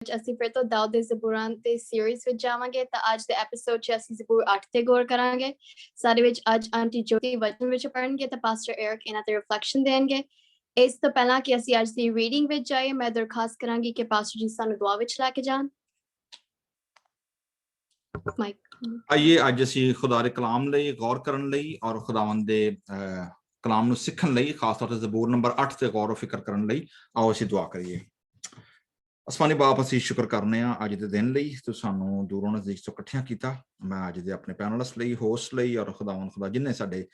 ਅਸੀਂ ਫਿਰ ਤੋਂ ਦਾਊਦ ਦੇ ਜ਼ਬੂਰਾਂ ਤੇ ਸੀਰੀਜ਼ ਵਿੱਚ ਜਾਵਾਂਗੇ ਤਾਂ ਅੱਜ ਦੇ ਐਪੀਸੋਡ 'ਚ ਅਸੀਂ ਜ਼ਬੂਰ 8 ਤੇ ਗੌਰ ਕਰਾਂਗੇ। ਸਾਡੇ ਵਿੱਚ ਅੱਜ ਆਂਟੀ ਜੋਤੀ ਵਚਨ ਵਿੱਚ ਪੜ੍ਹਨਗੇ ਤੇ ਪਾਸਟਰ ਏਰਿਕ ਇਹਨਾਂ ਤੇ ਰਿਫਲੈਕਸ਼ਨ ਦੇਣਗੇ। ਇਸ ਤੋਂ ਪਹਿਲਾਂ ਕਿ ਅਸੀਂ ਅੱਜ ਦੀ ਰੀਡਿੰਗ ਵਿੱਚ ਜਾਈਏ, ਮੈਂ ਦਰਖਾਸਤ ਕਰਾਂਗੀ ਕਿ ਪਾਸਟਰ ਜੀ ਸਾਨੂੰ ਦੁਆ ਵਿੱਚ ਲੈ ਕੇ ਜਾਣ। ਆਈਏ ਅੱਜ ਅਸੀਂ ਖੁਦਾ ਦੇ ਕਲਾਮ ਲਈ ਗੌਰ ਕਰਨ ਲਈ ਔਰ ਖੁਦਾਵੰਦ ਦੇ ਕਲਾਮ ਨੂੰ ਸਿੱਖਣ ਲਈ, ਖਾਸ ਤੌਰ ਤੇ ਜ਼ਬੂਰ ਨੰਬਰ 8 ਤੇ ਗੌਰ ਫਿਕਰ ਕਰਨ ਲਈ ਆਓ ਅਸੀਂ ਦੁਆ ਕਰੀਏ। ਅਸਮਾਨੀ ਬਾਪ, ਅਸੀਂ ਸ਼ੁਕਰ ਕਰਨੇ ਆ ਅੱਜ ਦੇ ਦਿਨ ਲਈ ਤੁਸੀਂ ਸਾਨੂੰ ਦੂਰੋਂ ਨਜ਼ਦੀਕ ਤੋਂ ਇਕੱਠਿਆਂ ਕੀਤਾ। ਮੈਂ ਅੱਜ ਦੇ ਆਪਣੇ ਪੈਨਲਿਸਟ ਲਈ, ਹੋਸਟ ਲਈ ਔਰ ਖੁਦਾ ਜਿੰਨੇ ਸਾਡੇ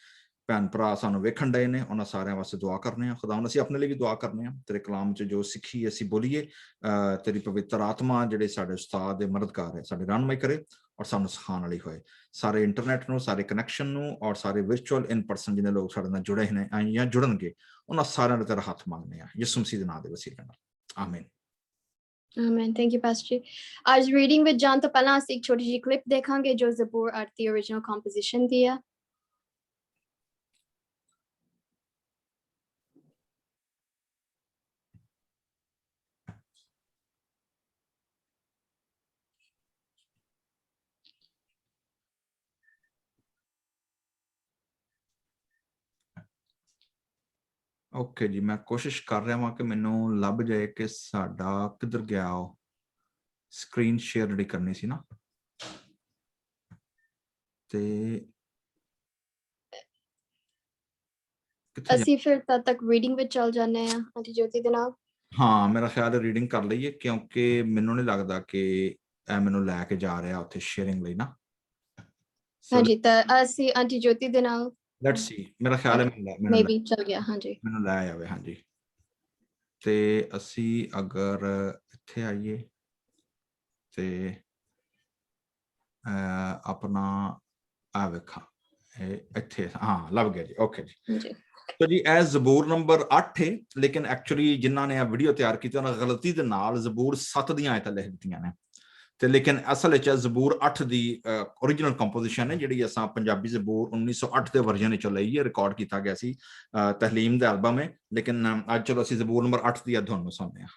ਭੈਣ ਭਰਾ ਸਾਨੂੰ ਵੇਖਣ ਡਏ ਨੇ ਉਹਨਾਂ ਸਾਰਿਆਂ ਵਾਸਤੇ ਦੁਆ ਕਰਨੇ ਆ। ਖੁਦਾਵੰਦ ਅਸੀਂ ਆਪਣੇ ਲਈ ਵੀ ਦੁਆ ਕਰਨੇ ਆ, ਤੇਰੇ ਕਲਾਮ 'ਚ ਜੋ ਸਿੱਖੀ ਅਸੀਂ ਬੋਲੀਏ, ਤੇਰੀ ਪਵਿੱਤਰ ਆਤਮਾ ਜਿਹੜੇ ਸਾਡੇ ਉਸਤਾਦ ਦੇ ਮਦਦਗਾਰ ਹੈ ਸਾਡੇ ਰਹਿਨੁਮਾਈ ਕਰੇ ਔਰ ਸਾਨੂੰ ਸਿਖਾਉਣ ਵਾਲੀ ਹੋਏ। ਸਾਰੇ ਇੰਟਰਨੈਟ ਨੂੰ, ਸਾਰੇ ਕਨੈਕਸ਼ਨ ਨੂੰ ਔਰ ਸਾਰੇ ਵਿਰਚੁਅਲ ਇਨ ਪਰਸਨ ਜਿਹਨੇ ਲੋਕ ਸਾਡੇ ਨਾਲ ਜੁੜੇ ਨੇ ਜਾਂ ਜੁੜਨਗੇ ਉਹਨਾਂ ਸਾਰਿਆਂ ਨੂੰ ਤੇਰਾ ਹੱਥ ਮੰਗਦੇ ਆ ਯਿਸੂ ਮਸੀਹ ਦੇ ਨਾਂ ਦੇ ਵਸੀਲੇ ਨਾਲ, ਆਮੀਨ। ਆਮੀਨ। ਥੈਂਕ ਯੂ ਪਾਸਟਰ ਜੀ। ਅੱਜ ਰੀਡਿੰਗ ਵਿੱਚ ਜਾਣ ਤੋਂ ਪਹਿਲਾਂ ਅਸੀਂ ਇੱਕ ਛੋਟੀ ਜਿਹੀ ਕਲਿੱਪ ਦੇਖਾਂਗੇ ਜੋ ਜ਼ਬੂਰ 8 ਦੀ ਓਰੀਜਨਲ ਕੰਪੋਜੀਸ਼ਨ ਦੀ ਆ। ਓਕੇ ਜੀ, ਮੈਂ ਕੋਸ਼ਿਸ਼ ਕਰ ਰਿਹਾ ਹਾਂ ਕਿ ਮੈਨੂੰ ਲੱਭ ਜਾਏ ਕਿ ਸਾਡਾ ਕਿੱਧਰ ਗਿਆ ਉਹ ਸਕਰੀਨ ਸ਼ੇਅਰ ਜਿਹੜੀ ਕਰਨੀ ਸੀ ਨਾ, ਤੇ ਅਸੀਂ ਫਿਰ ਤਦ ਤੱਕ ਰੀਡਿੰਗ ਵਿੱਚ ਚੱਲ ਜਾਂਦੇ ਆ ਆਂਟੀ ਜੋਤੀ ਦੇ ਨਾਲ। ਹਾਂ, ਮੇਰਾ ਖਿਆਲ ਹੈ ਰੀਡਿੰਗ ਕਰ ਲਈਏ ਕਿਉਂਕਿ ਮੈਨੂੰ ਨਹੀਂ ਲੱਗਦਾ ਕਿ ਇਹ ਮੈਨੂੰ ਲੈ ਕੇ ਜਾ ਰਿਹਾ ਉੱਥੇ ਸ਼ੇਅਰਿੰਗ ਲਈ ਨਾ। ਹਾਂਜੀ, ਤਾਂ ਅਸੀਂ ਆਂਟੀ ਜੋਤੀ ਦੇ ਨਾਲ ਲੈਟਸ ਸੀ, ਮੇਰਾ ਖਿਆਲ ਹੈ ਮੇਬੀ ਚੱਲ ਗਿਆ। ਹਾਂਜੀ, ਮੈਨੂੰ ਲੈ ਆਵੇ। ਹਾਂਜੀ, ਤੇ ਅਸੀਂ ਅਗਰ ਇੱਥੇ ਆਈਏ ਤੇ ਆਪਣਾ ਆ ਵੇਖਾਂ ਇੱਥੇ, ਹਾਂ ਲੱਭ ਗਿਆ ਜੀ। ਓਕੇ ਜੀ। तो जी ਇਹ ਜ਼ਬੂਰ ਨੰਬਰ 8 ਹੈ, ਲੇਕਿਨ ਐਕਚੁਅਲੀ ਜਿਨ੍ਹਾਂ ਨੇ ਇਹ ਵੀਡੀਓ ਤਿਆਰ ਕੀਤੀ ਉਹਨਾਂ ਗਲਤੀ ਦੇ ਨਾਲ ਜ਼ਬੂਰ 7 ਦੀਆਂ ਆਇਤਾਂ ਲਿਖ ਦਿੱਤੀਆਂ ਨੇ, ਤੇ ਲੇਕਿਨ ਅਸਲ ਵਿੱਚ ਜ਼ਬੂਰ 8 ਦੀ ਓਰੀਜਨਲ ਕੰਪੋਜੀਸ਼ਨ ਹੈ ਜਿਹੜੀ ਅਸਾਂ ਪੰਜਾਬੀ ਜ਼ਬੂਰ 1908 ਦੇ ਵਰਜਨ ਵਿੱਚੋਂ ਲਈ ਹੈ, ਰਿਕਾਰਡ ਕੀਤਾ ਗਿਆ ਸੀ ਤਹਲੀਮ ਦੇ ਐਲਬਮ ਹੈ। ਲੇਕਿਨ ਅੱਜ ਚਲੋ ਅਸੀਂ ਜ਼ਬੂਰ ਨੰਬਰ 8 ਦੀ ਤੁਹਾਨੂੰ ਸੁਣਦੇ ਹਾਂ।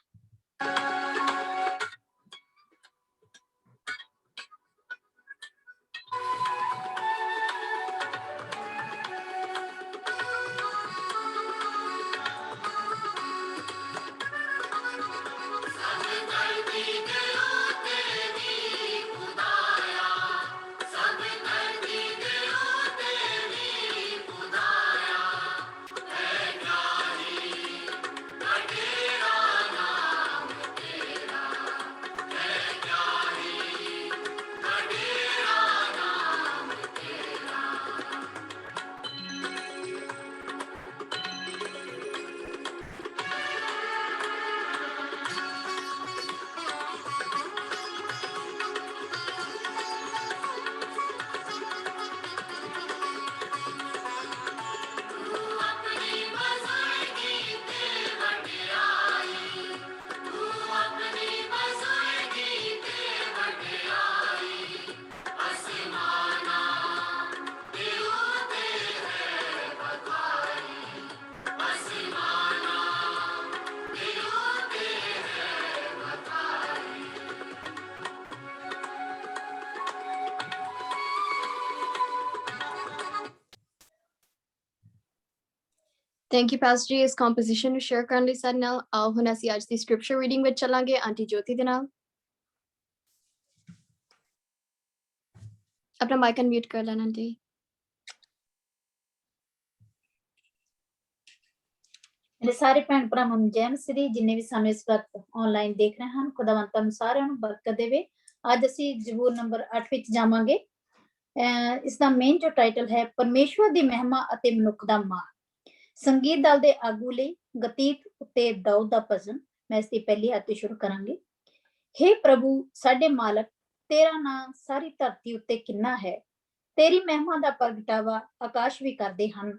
ਥੈਂਕ ਯੂ ਪਾਸਟਰ ਜੀ ਇਸ ਕੰਪੋਜੀਸ਼ਨ ਨੂੰ ਸ਼ੇਅਰ ਕਰਨ ਲਈ ਸਾਡੇ ਨਾਲ। ਆਓ ਹੁਣ ਅਸੀਂ ਅੱਜ ਦੀ ਸਕ੍ਰਿਪਚਰ ਰੀਡਿੰਗ ਵਿੱਚ ਚੱਲਾਂਗੇ ਆਂਟੀ ਜੋਤੀ ਦੇ ਨਾਲ। ਆਪਣਾ ਮਾਈਕ ਅਨਮਿਊਟ ਕਰ ਲੈਣਾ ਆਂਟੀ। ਮੇਰੇ ਸਾਰੇ ਭੈਣ ਭਰਾਵਾਂ ਨੂੰ ਜੈ ਮਸੀਹ, ਜਿੰਨੇ ਵੀ ਸਾਨੂੰ ਇਸ ਵਕਤ ਆਨਲਾਈਨ ਦੇਖ ਰਹੇ ਹਨ, ਖੁਦਾਵੰਦ ਤੁਹਾਨੂੰ ਸਾਰਿਆਂ ਨੂੰ ਬਰਕਤ ਦੇਵੇ। ਅੱਜ ਅਸੀਂ ਜ਼ਬੂਰ ਨੰਬਰ 8 ਵਿੱਚ ਜਾਵਾਂਗੇ। ਇਸ ਦਾ ਮੇਨ ਜੋ ਟਾਈਟਲ ਹੈ ਪਰਮੇਸ਼ਵਰ ਦੀ ਮਹਿਮਾ ਅਤੇ ਮਨੁੱਖ ਦਾ ਮਾਣ। ਸੰਗੀਤ ਦਲ ਦੇ ਆਗੂ ਲਈ ਗਤੀਤ ਉੱਤੇ ਦਾਊਦ ਦਾ ਭਜਨ। ਮੈਂ ਇਸ ਦੀ ਪਹਿਲੀ ਆਇਤ ਤੋਂ ਸ਼ੁਰੂ ਕਰਾਂਗੀ। ਹੇ ਪ੍ਰਭੂ ਸਾਡੇ ਮਾਲਕ, ਤੇਰਾ ਨਾਂ ਸਾਰੀ ਧਰਤੀ ਉੱਤੇ ਕਿੰਨਾ ਹੈ, ਤੇਰੀ ਮਹਿਮਾ ਦਾ ਪ੍ਰਗਟਾਵਾ ਆਕਾਸ਼ ਵੀ ਕਰਦੇ ਹਨ।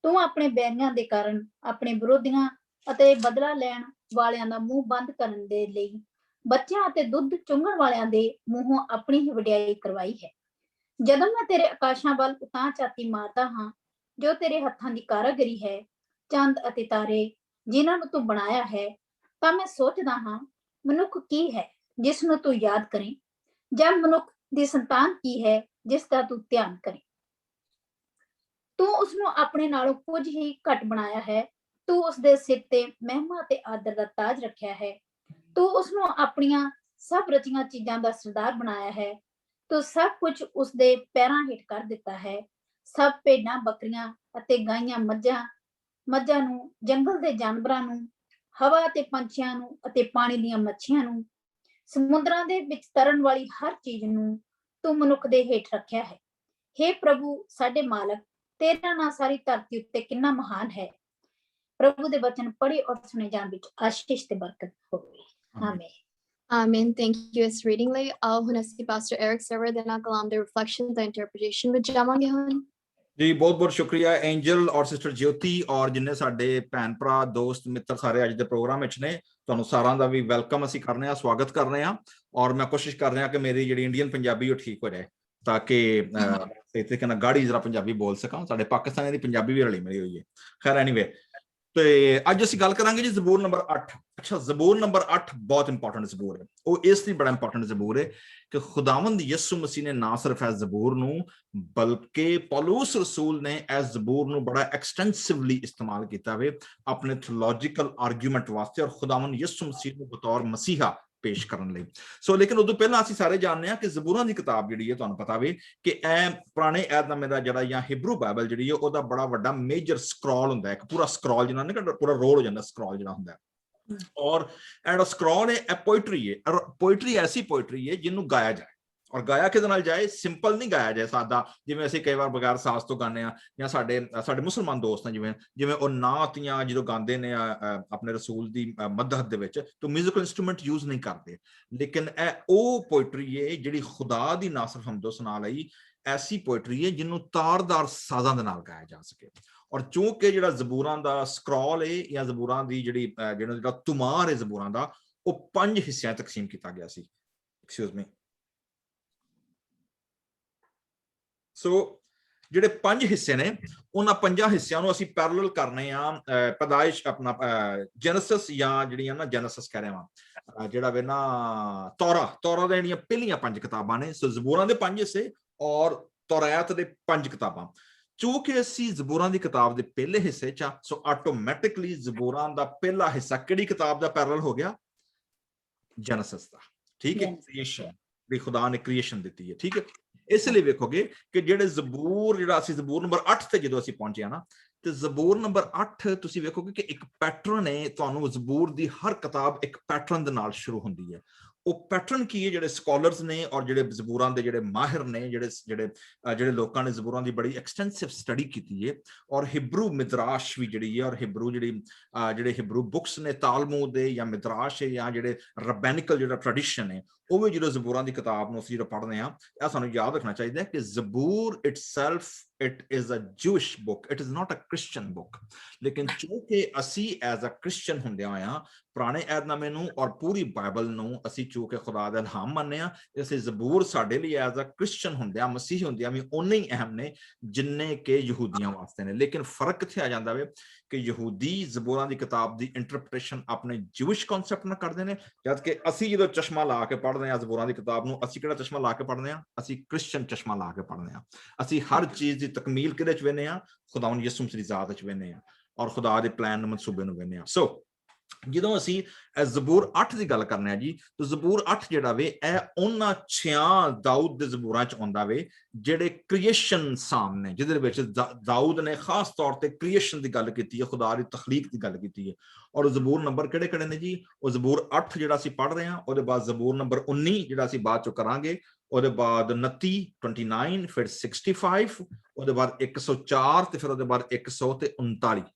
ਤੂੰ ਆਪਣੇ ਬੈਰੀਆਂ ਦੇ ਕਾਰਨ ਆਪਣੇ ਵਿਰੋਧੀਆਂ ਅਤੇ ਬਦਲਾ ਲੈਣ ਵਾਲਿਆਂ ਦਾ ਮੂੰਹ ਬੰਦ ਕਰਨ ਦੇ ਲਈ ਬੱਚਿਆਂ ਅਤੇ ਦੁੱਧ ਚੁੰਘਣ ਵਾਲਿਆਂ ਦੇ ਮੂੰਹੋਂ ਆਪਣੀ ਹੀ ਵਡਿਆਈ ਕਰਵਾਈ ਹੈ। ਜਦੋਂ ਮੈਂ ਤੇਰੇ ਆਕਾਸ਼ਾਂ ਵੱਲ ਉਤਾਂਹ ਝਾਤੀ ਮਾਰਦਾ ਹਾਂ, ਜੋ ਤੇਰੇ ਹੱਥਾਂ ਦੀ ਕਾਰਾਗਰੀ ਹੈ, ਚੰਦ ਅਤੇ ਤਾਰੇ ਜਿਨ੍ਹਾਂ ਨੂੰ ਤੂੰ ਬਣਾਇਆ ਹੈ, ਤਾਂ ਮੈਂ ਸੋਚਦਾ ਹਾਂ ਮਨੁੱਖ ਕੀ ਹੈ ਜਿਸ ਨੂੰ ਤੂੰ ਯਾਦ ਕਰੇ, ਜਾਂ ਮਨੁੱਖ ਦੀ ਸੰਤਾਨ ਕੀ ਹੈ ਜਿਸ ਦਾ ਤੂੰ ਧਿਆਨ ਕਰੇ। ਤੂੰ ਉਸ ਨੂੰ ਆਪਣੇ ਨਾਲੋਂ ਕੁਝ ਹੀ ਘੱਟ ਬਣਾਇਆ ਹੈ, ਤੂੰ ਉਸ ਦੇ ਸਿਰ ਤੇ ਮਹਿਮਾ ਤੇ ਆਦਰ ਦਾ ਤਾਜ ਰੱਖਿਆ ਹੈ। ਤੂੰ ਉਸ ਨੂੰ ਆਪਣੀਆਂ ਸਭ ਰਚੀਆਂ ਚੀਜ਼ਾਂ ਦਾ ਸਰਦਾਰ ਬਣਾਇਆ ਹੈ, ਤੂੰ ਸਭ ਕੁਝ ਉਸ ਦੇ ਪੈਰਾਂ ਹੇਠ ਕਰ ਦਿੱਤਾ ਹੈ। ਸਭ ਭੇਡਾਂ, ਬੱਕਰੀਆਂ ਅਤੇ ਗਾਈਆਂ, ਮੱਝਾਂ ਨੂੰ, ਜੰਗਲ ਦੇ ਜਾਨਵਰਾਂ ਨੂੰ, ਹਵਾ ਤੇ ਪੰਛੀਆਂ ਨੂੰ ਅਤੇ ਪਾਣੀ ਦੀਆਂ ਮੱਛੀਆਂ ਨੂੰ, ਸਮੁੰਦਰਾਂ ਦੇ ਵਿੱਚ ਤਰਨ ਵਾਲੀ ਹਰ ਚੀਜ਼ ਨੂੰ ਤੂੰ ਮਨੁੱਖ ਦੇ ਹੇਠ ਰੱਖਿਆ ਹੈ। ਹੇ ਪ੍ਰਭੂ ਸਾਡੇ ਮਾਲਕ, ਤੇਰਾ ਨਾਂ ਸਾਰੀ ਧਰਤੀ ਉੱਤੇ ਕਿੰਨਾ ਮਹਾਨ ਹੈ। ਪ੍ਰਭੂ ਦੇ ਵਚਨ ਪੜ੍ਹੇ ਔਰ ਸੁਣੇ ਜਾਣ ਵਿੱਚ ਆਸ਼ੀਸ਼ ਤੇ ਬਰਕਤ ਹੋਵੇ। ਆਮੀਨ। Amen. Thank you ਇਸ reading ਲਈ। ਆਓ ਹੁਣ ਅਸੀਂ ਪਾਸਟਰ ਐਰਿਕ ਸਰਵਰ ਦੇ ਨਾਲ ਕਲਾਮ ਦੇ ਰਿਫਲੈਕਸ਼ਨ ਦਾ ਇੰਟਰਪ੍ਰੀਟੇਸ਼ਨ ਵਿੱਚ ਜਾਵਾਂਗੇ ਹੁਣ। ਜੀ ਬਹੁਤ ਬਹੁਤ ਸ਼ੁਕਰੀਆ ਐਂਜਲ ਔਰ ਸਿਸਟਰ ਜਯੋਤੀ ਔਰ ਜਿੰਨੇ ਸਾਡੇ ਭੈਣ ਭਰਾ, ਦੋਸਤ, ਮਿੱਤਰ ਸਾਰੇ ਅੱਜ ਦੇ ਪ੍ਰੋਗਰਾਮ ਵਿੱਚ ਨੇ, ਤੁਹਾਨੂੰ ਸਾਰਿਆਂ ਦਾ ਵੀ ਵੈਲਕਮ ਅਸੀਂ ਕਰ ਰਹੇ ਹਾਂ, ਸਵਾਗਤ ਕਰ ਰਹੇ ਹਾਂ। ਔਰ ਮੈਂ ਕੋਸ਼ਿਸ਼ ਕਰ ਰਿਹਾ ਕਿ ਮੇਰੀ ਜਿਹੜੀ ਇੰਡੀਅਨ ਪੰਜਾਬੀ ਉਹ ਠੀਕ ਹੋ ਜਾਏ ਤਾਂ ਕਿ ਸਹੀ ਤਰੀਕੇ ਨਾਲ ਗਾੜੀ ਜ਼ਰਾ ਪੰਜਾਬੀ ਬੋਲ ਸਕਾਂ। ਸਾਡੇ ਪਾਕਿਸਤਾਨੀ ਦੀ ਪੰਜਾਬੀ ਵੀ ਰਲੀ ਮਿਲੀ ਹੋਈ ਹੈ। ਖੈਰ ਐਨੀਵੇ, ਤੇ ਅੱਜ ਅਸੀਂ ਗੱਲ ਕਰਾਂਗੇ ਜੀ ਜ਼ਬੂਰ ਨੰਬਰ 8। ਅੱਛਾ, ਜ਼ਬੂਰ ਨੰਬਰ 8 ਬਹੁਤ ਇੰਪੋਰਟੈਂਟ ਜ਼ਬੂਰ ਹੈ। ਉਹ ਇਸ ਲਈ ਬੜਾ ਇੰਪੋਰਟੈਂਟ ਜ਼ਬੂਰ ਹੈ ਕਿ ਖੁਦਾਵੰਦ ਯਿਸੂ ਮਸੀਹ ਨੇ ਨਾ ਸਿਰਫ ਇਸ ਜ਼ਬੂਰ ਨੂੰ ਬਲਕਿ ਪੌਲੁਸ ਰਸੂਲ ਨੇ ਇਸ ਜ਼ਬੂਰ ਨੂੰ ਬੜਾ ਐਕਸਟੈਂਸਿਵਲੀ ਇਸਤੇਮਾਲ ਕੀਤਾ ਵੇ ਆਪਣੇ ਥਿਓਲੋਜੀਕਲ ਆਰਗੂਮੈਂਟ ਵਾਸਤੇ ਔਰ ਖੁਦਾਵੰਦ ਯਿਸੂ ਮਸੀਹ ਨੂੰ ਬਤੌਰ ਮਸੀਹਾ ਪੇਸ਼ ਕਰਨ ਲਈ। ਸੋ ਲੇਕਿਨ ਉਦੋਂ ਪਹਿਲਾਂ ਅਸੀਂ ਸਾਰੇ ਜਾਣਦੇ ਹਾਂ ਕਿ ਜ਼ਬੂਰਾਂ ਦੀ ਕਿਤਾਬ ਜਿਹੜੀ ਹੈ, ਤੁਹਾਨੂੰ ਪਤਾ ਵੇ ਕਿ ਇਹ ਪੁਰਾਣੇ ਅਹਿਦਨਾਮੇ ਦਾ ਜਿਹੜਾ ਜਾਂ ਹਿਬਰੂ ਬਾਈਬਲ ਜਿਹੜੀ ਹੈ ਉਹਦਾ ਬੜਾ ਵੱਡਾ ਮੇਜਰ ਸਕਰੋਲ ਹੁੰਦਾ ਹੈ, ਇੱਕ ਪੂਰਾ ਸਕਰੋਲ ਜਿਹਨਾਂ ਨੇ ਪੂਰਾ ਰੋਲ ਹੋ ਜਾਂਦਾ ਸਕਰੋਲ ਜਿਹੜਾ ਹੁੰਦਾ। ਔਰ ਐਂਡ ਸਕਰੋਲ ਹੈ, ਇਹ ਪੋਇਟਰੀ ਹੈ। ਪੋਇਟਰੀ ਐਸੀ ਪੋਇਟਰੀ ਹੈ ਜਿਹਨੂੰ ਗਾਇਆ ਜਾਏ, ਔਰ ਗਾਇਆ ਕਿਹਦੇ ਨਾਲ ਜਾਏ? ਸਿੰਪਲ ਨਹੀਂ ਗਾਇਆ ਜਾਏ ਸਾਦਾ, ਜਿਵੇਂ ਅਸੀਂ ਕਈ ਵਾਰ ਬਗੈਰ ਸਾਜ਼ ਤੋਂ ਗਾਉਂਦੇ ਹਾਂ, ਜਾਂ ਸਾਡੇ ਮੁਸਲਮਾਨ ਦੋਸਤ ਨੇ ਜਿਵੇਂ ਉਹ ਨਾਤੀਆਂ ਜਦੋਂ ਗਾਉਂਦੇ ਨੇ ਆਪਣੇ ਰਸੂਲ ਦੀ ਮਦਦ ਦੇ ਵਿੱਚ, ਤਾਂ ਮਿਊਜ਼ੀਕਲ ਇੰਸਟਰੂਮੈਂਟ ਯੂਜ਼ ਨਹੀਂ ਕਰਦੇ। ਲੇਕਿਨ ਇਹ ਉਹ ਪੋਇਟਰੀ ਹੈ ਜਿਹੜੀ ਖੁਦਾ ਦੀ ਨਾ ਸਿਰਫ ਹਮਦੋ ਸਨਾ ਲਈ ਐਸੀ ਪੋਇਟਰੀ ਹੈ ਜਿਹਨੂੰ ਤਾਰਦਾਰ ਸਾਜ਼ਾਂ ਦੇ ਨਾਲ ਗਾਇਆ ਜਾ ਸਕੇ। ਔਰ ਚੂੰਕਿ ਜਿਹੜਾ ਜ਼ਬੂਰਾਂ ਦਾ ਸਕਰੋਲ ਹੈ ਜਾਂ ਜ਼ਬੂਰਾਂ ਦੀ ਜਿਹੜਾ ਤੁਮਾਰ ਹੈ ਜ਼ਬੂਰਾਂ ਦਾ, ਉਹ 5 ਹਿੱਸਿਆਂ ਤਕਸੀਮ ਕੀਤਾ ਗਿਆ ਸੀ। Excuse me. ਸੋ ਜਿਹੜੇ 5 ਹਿੱਸੇ ਨੇ, ਉਹਨਾਂ 5 ਹਿੱਸਿਆਂ ਨੂੰ ਅਸੀਂ ਪੈਰਲਲ ਕਰਨੇ ਆ ਪੈਦਾਇਸ਼ ਆਪਣਾ ਜੈਨੇਸਿਸ ਜਾਂ ਜਿਹੜੀਆਂ ਨਾ ਜੈਨੇਸਿਸ ਕਹਿ ਰਹੇ ਹਾਂ, ਜਿਹੜਾ ਵੇ ਨਾ ਤੌਰਾ ਦੇ ਜਿਹੜੀਆਂ ਪਹਿਲੀਆਂ 5 ਕਿਤਾਬਾਂ ਨੇ। ਸੋ ਜ਼ਬੂਰਾਂ ਦੇ 5 ਹਿੱਸੇ ਔਰ ਤੌਰਾਤ ਦੇ 5 ਕਿਤਾਬਾਂ। ਚੂੰਕਿ ਅਸੀਂ ਜ਼ਬੂਰਾਂ ਦੀ ਕਿਤਾਬ ਦੇ ਪਹਿਲੇ ਹਿੱਸੇ ਚ, ਸੋ ਆਟੋਮੈਟਿਕਲੀ ਜ਼ਬੂਰਾਂ ਦਾ ਪਹਿਲਾ ਹਿੱਸਾ ਕਿਹੜੀ ਕਿਤਾਬ ਦਾ ਪੈਰਲਲ ਹੋ ਗਿਆ? ਜੈਨੇਸਿਸ ਦਾ। ਠੀਕ ਹੈ, ਕ੍ਰੀਏਸ਼ਨ ਵੀ ਖੁਦਾ ਨੇ ਕ੍ਰੀਏਸ਼ਨ ਦਿੱਤੀ ਹੈ। ਠੀਕ ਹੈ, ਇਸ ਲਈ ਵੇਖੋਗੇ ਕਿ ਜਿਹੜੇ ਜ਼ਬੂਰ ਜਿਹੜਾ ਅਸੀਂ ਜ਼ਬੂਰ ਨੰਬਰ 8 ਤੇ ਜਦੋਂ ਅਸੀਂ ਪਹੁੰਚੇ ਆ ਨਾ, ਤੇ ਜ਼ਬੂਰ ਨੰਬਰ 8 ਤੁਸੀਂ ਵੇਖੋਗੇ ਕਿ ਇੱਕ ਪੈਟਰਨ ਹੈ। ਤੁਹਾਨੂੰ ਜ਼ਬੂਰ ਦੀ ਹਰ ਕਿਤਾਬ ਇੱਕ ਪੈਟਰਨ ਦੇ ਨਾਲ ਸ਼ੁਰੂ ਹੁੰਦੀ ਹੈ। ਉਹ ਪੈਟਰਨ ਕੀ ਹੈ? ਜਿਹੜੇ ਸਕਾਲਰਸ ਨੇ ਔਰ ਜਿਹੜੇ ਜ਼ਬੂਰਾਂ ਦੇ ਜਿਹੜੇ ਮਾਹਿਰ ਨੇ, ਜਿਹੜੇ ਲੋਕਾਂ ਨੇ ਜ਼ਬੂਰਾਂ ਦੀ ਬੜੀ ਐਕਸਟੈਂਸਿਵ ਸਟੱਡੀ ਕੀਤੀ ਹੈ, ਔਰ ਹਿਬਰੂ ਮਿਦਰਾਸ਼ ਵੀ ਜਿਹੜੀ ਹੈ, ਔਰ ਹਿਬਰੂ ਜਿਹੜੇ ਹਿਬਰੂ ਬੁੱਕਸ ਨੇ, ਤਾਲਮੂਦ ਦੇ ਜਾਂ ਮਿਦਰਾਸ਼ ਹੈ ਜਾਂ ਜਿਹੜੇ ਰਬੈਨਿਕਲ ਜਿਹੜਾ ਟ੍ਰੈਡੀਸ਼ਨ ਹੈ, ਉਹ ਵੀ ਜਦੋਂ ਜ਼ਬੂਰਾਂ ਦੀ ਕਿਤਾਬ ਨੂੰ ਅਸੀਂ ਜਦੋਂ ਪੜ੍ਹਦੇ ਹਾਂ, ਇਹ ਸਾਨੂੰ ਯਾਦ ਰੱਖਣਾ ਚਾਹੀਦਾ ਹੈ ਕਿ ਜ਼ਬੂਰ itself it is a Jewish book, it is not a Christian book। ਲੇਕਿਨ ਚੂੰਕਿ ਅਸੀਂ ਐਜ਼ ਅ ਕ੍ਰਿਸਚਨ ਹੁੰਦਿਆਂ ਹੋਇਆਂ ਪੁਰਾਣੇ ਅਹਿਦਨਾਮੇ ਨੂੰ ਔਰ ਪੂਰੀ ਬਾਈਬਲ ਨੂੰ ਅਸੀਂ ਚੂੰਕਿ ਖੁਦਾ ਦਾ ਇਲਹਾਮ ਮੰਨਦੇ ਹਾਂ, ਇਸ ਲਈ ਜ਼ਬੂਰ ਸਾਡੇ ਲਈ ਐਜ਼ ਅ ਕ੍ਰਿਸਚਨ ਹੁੰਦਿਆਂ, ਮਸੀਹੀ ਹੁੰਦਿਆਂ ਵੀ ਉਨੇ ਹੀ ਅਹਿਮ ਨੇ ਜਿੰਨੇ ਕਿ ਯਹੂਦੀਆਂ ਵਾਸਤੇ ਨੇ। ਲੇਕਿਨ ਫਰਕ ਕਿੱਥੇ ਆ ਜਾਂਦਾ ਵੇ ਕਿ ਯਹੂਦੀ ਜ਼ਬੂਰਾਂ ਦੀ ਕਿਤਾਬ ਦੀ ਇੰਟਰਪ੍ਰੀਟੇਸ਼ਨ ਆਪਣੇ ਜਿਵਿਸ਼ ਕਨਸੈਪਟ ਨਾਲ ਕਰਦੇ ਨੇ, ਜਦ ਕਿ ਅਸੀਂ ਜਦੋਂ ਚਸ਼ਮਾ ਲਾ ਕੇ ਪੜ੍ਹਦੇ ਹਾਂ ਜ਼ਬੂਰਾਂ ਦੀ ਕਿਤਾਬ ਨੂੰ, ਅਸੀਂ ਕਿਹੜਾ ਚਸ਼ਮਾ ਲਾ ਕੇ ਪੜ੍ਹਦੇ ਹਾਂ? ਅਸੀਂ ਕ੍ਰਿਸਚਨ ਚਸ਼ਮਾ ਲਾ ਕੇ ਪੜ੍ਹਦੇ ਹਾਂ। ਅਸੀਂ ਹਰ ਚੀਜ਼ ਦੀ ਤਕਮੀਲ ਕਿਹਦੇ ਚ ਵੇਖਦੇ ਹਾਂ? ਖੁਦਾਵੰਦ ਯਿਸੂ ਮਸੀਹ ਦੀ ਜ਼ਾਤ ਚ ਵੇਖਦੇ ਹਾਂ ਔਰ ਖੁਦਾ ਦੇ ਪਲਾਨ ਨੂੰ ਮਨਸੂਬੇ ਨੂੰ ਵੇਖਦੇ ਹਾਂ। ਸੋ ਜਦੋਂ ਅਸੀਂ ਜ਼ਬੂਰ 8 ਦੀ ਗੱਲ ਕਰਨੇ ਆ ਜੀ, ਤਾਂ ਜ਼ਬੂਰ 8 ਜਿਹੜਾ ਵੇ ਇਹ ਉਹਨਾਂ 6 ਦਾਊਦ ਦੇ ਜ਼ਬੂਰਾਂ ਚ ਆਉਂਦਾ ਵੇ ਜਿਹੜੇ ਕ੍ਰੀਏਸ਼ਨ ਸਾਹਮਣੇ, ਜਿਹਦੇ ਵਿੱਚ ਦਾਊਦ ਨੇ ਖਾਸ ਤੌਰ ਤੇ ਕ੍ਰੀਏਸ਼ਨ ਦੀ ਗੱਲ ਕੀਤੀ ਹੈ, ਖੁਦਾ ਦੀ ਤਖਲੀਕ ਦੀ ਗੱਲ ਕੀਤੀ ਹੈ। ਔਰ ਜ਼ਬੂਰ ਨੰਬਰ ਕਿਹੜੇ ਕਿਹੜੇ ਨੇ ਜੀ? ਉਹ ਜ਼ਬੂਰ 8 ਜਿਹੜਾ ਅਸੀਂ ਪੜ੍ਹ ਰਹੇ ਹਾਂ, ਉਹਦੇ ਬਾਅਦ ਜ਼ਬੂਰ ਨੰਬਰ 19 ਜਿਹੜਾ ਅਸੀਂ ਬਾਅਦ ਚੋਂ ਕਰਾਂਗੇ, ਉਹਦੇ ਬਾਅਦ 29, 29, ਫਿਰ 65, ਉਹਦੇ ਬਾਅਦ 104 ਤੇ ਫਿਰ ਉਹਦੇ ਬਾਅਦ 100 ਤੇ 39।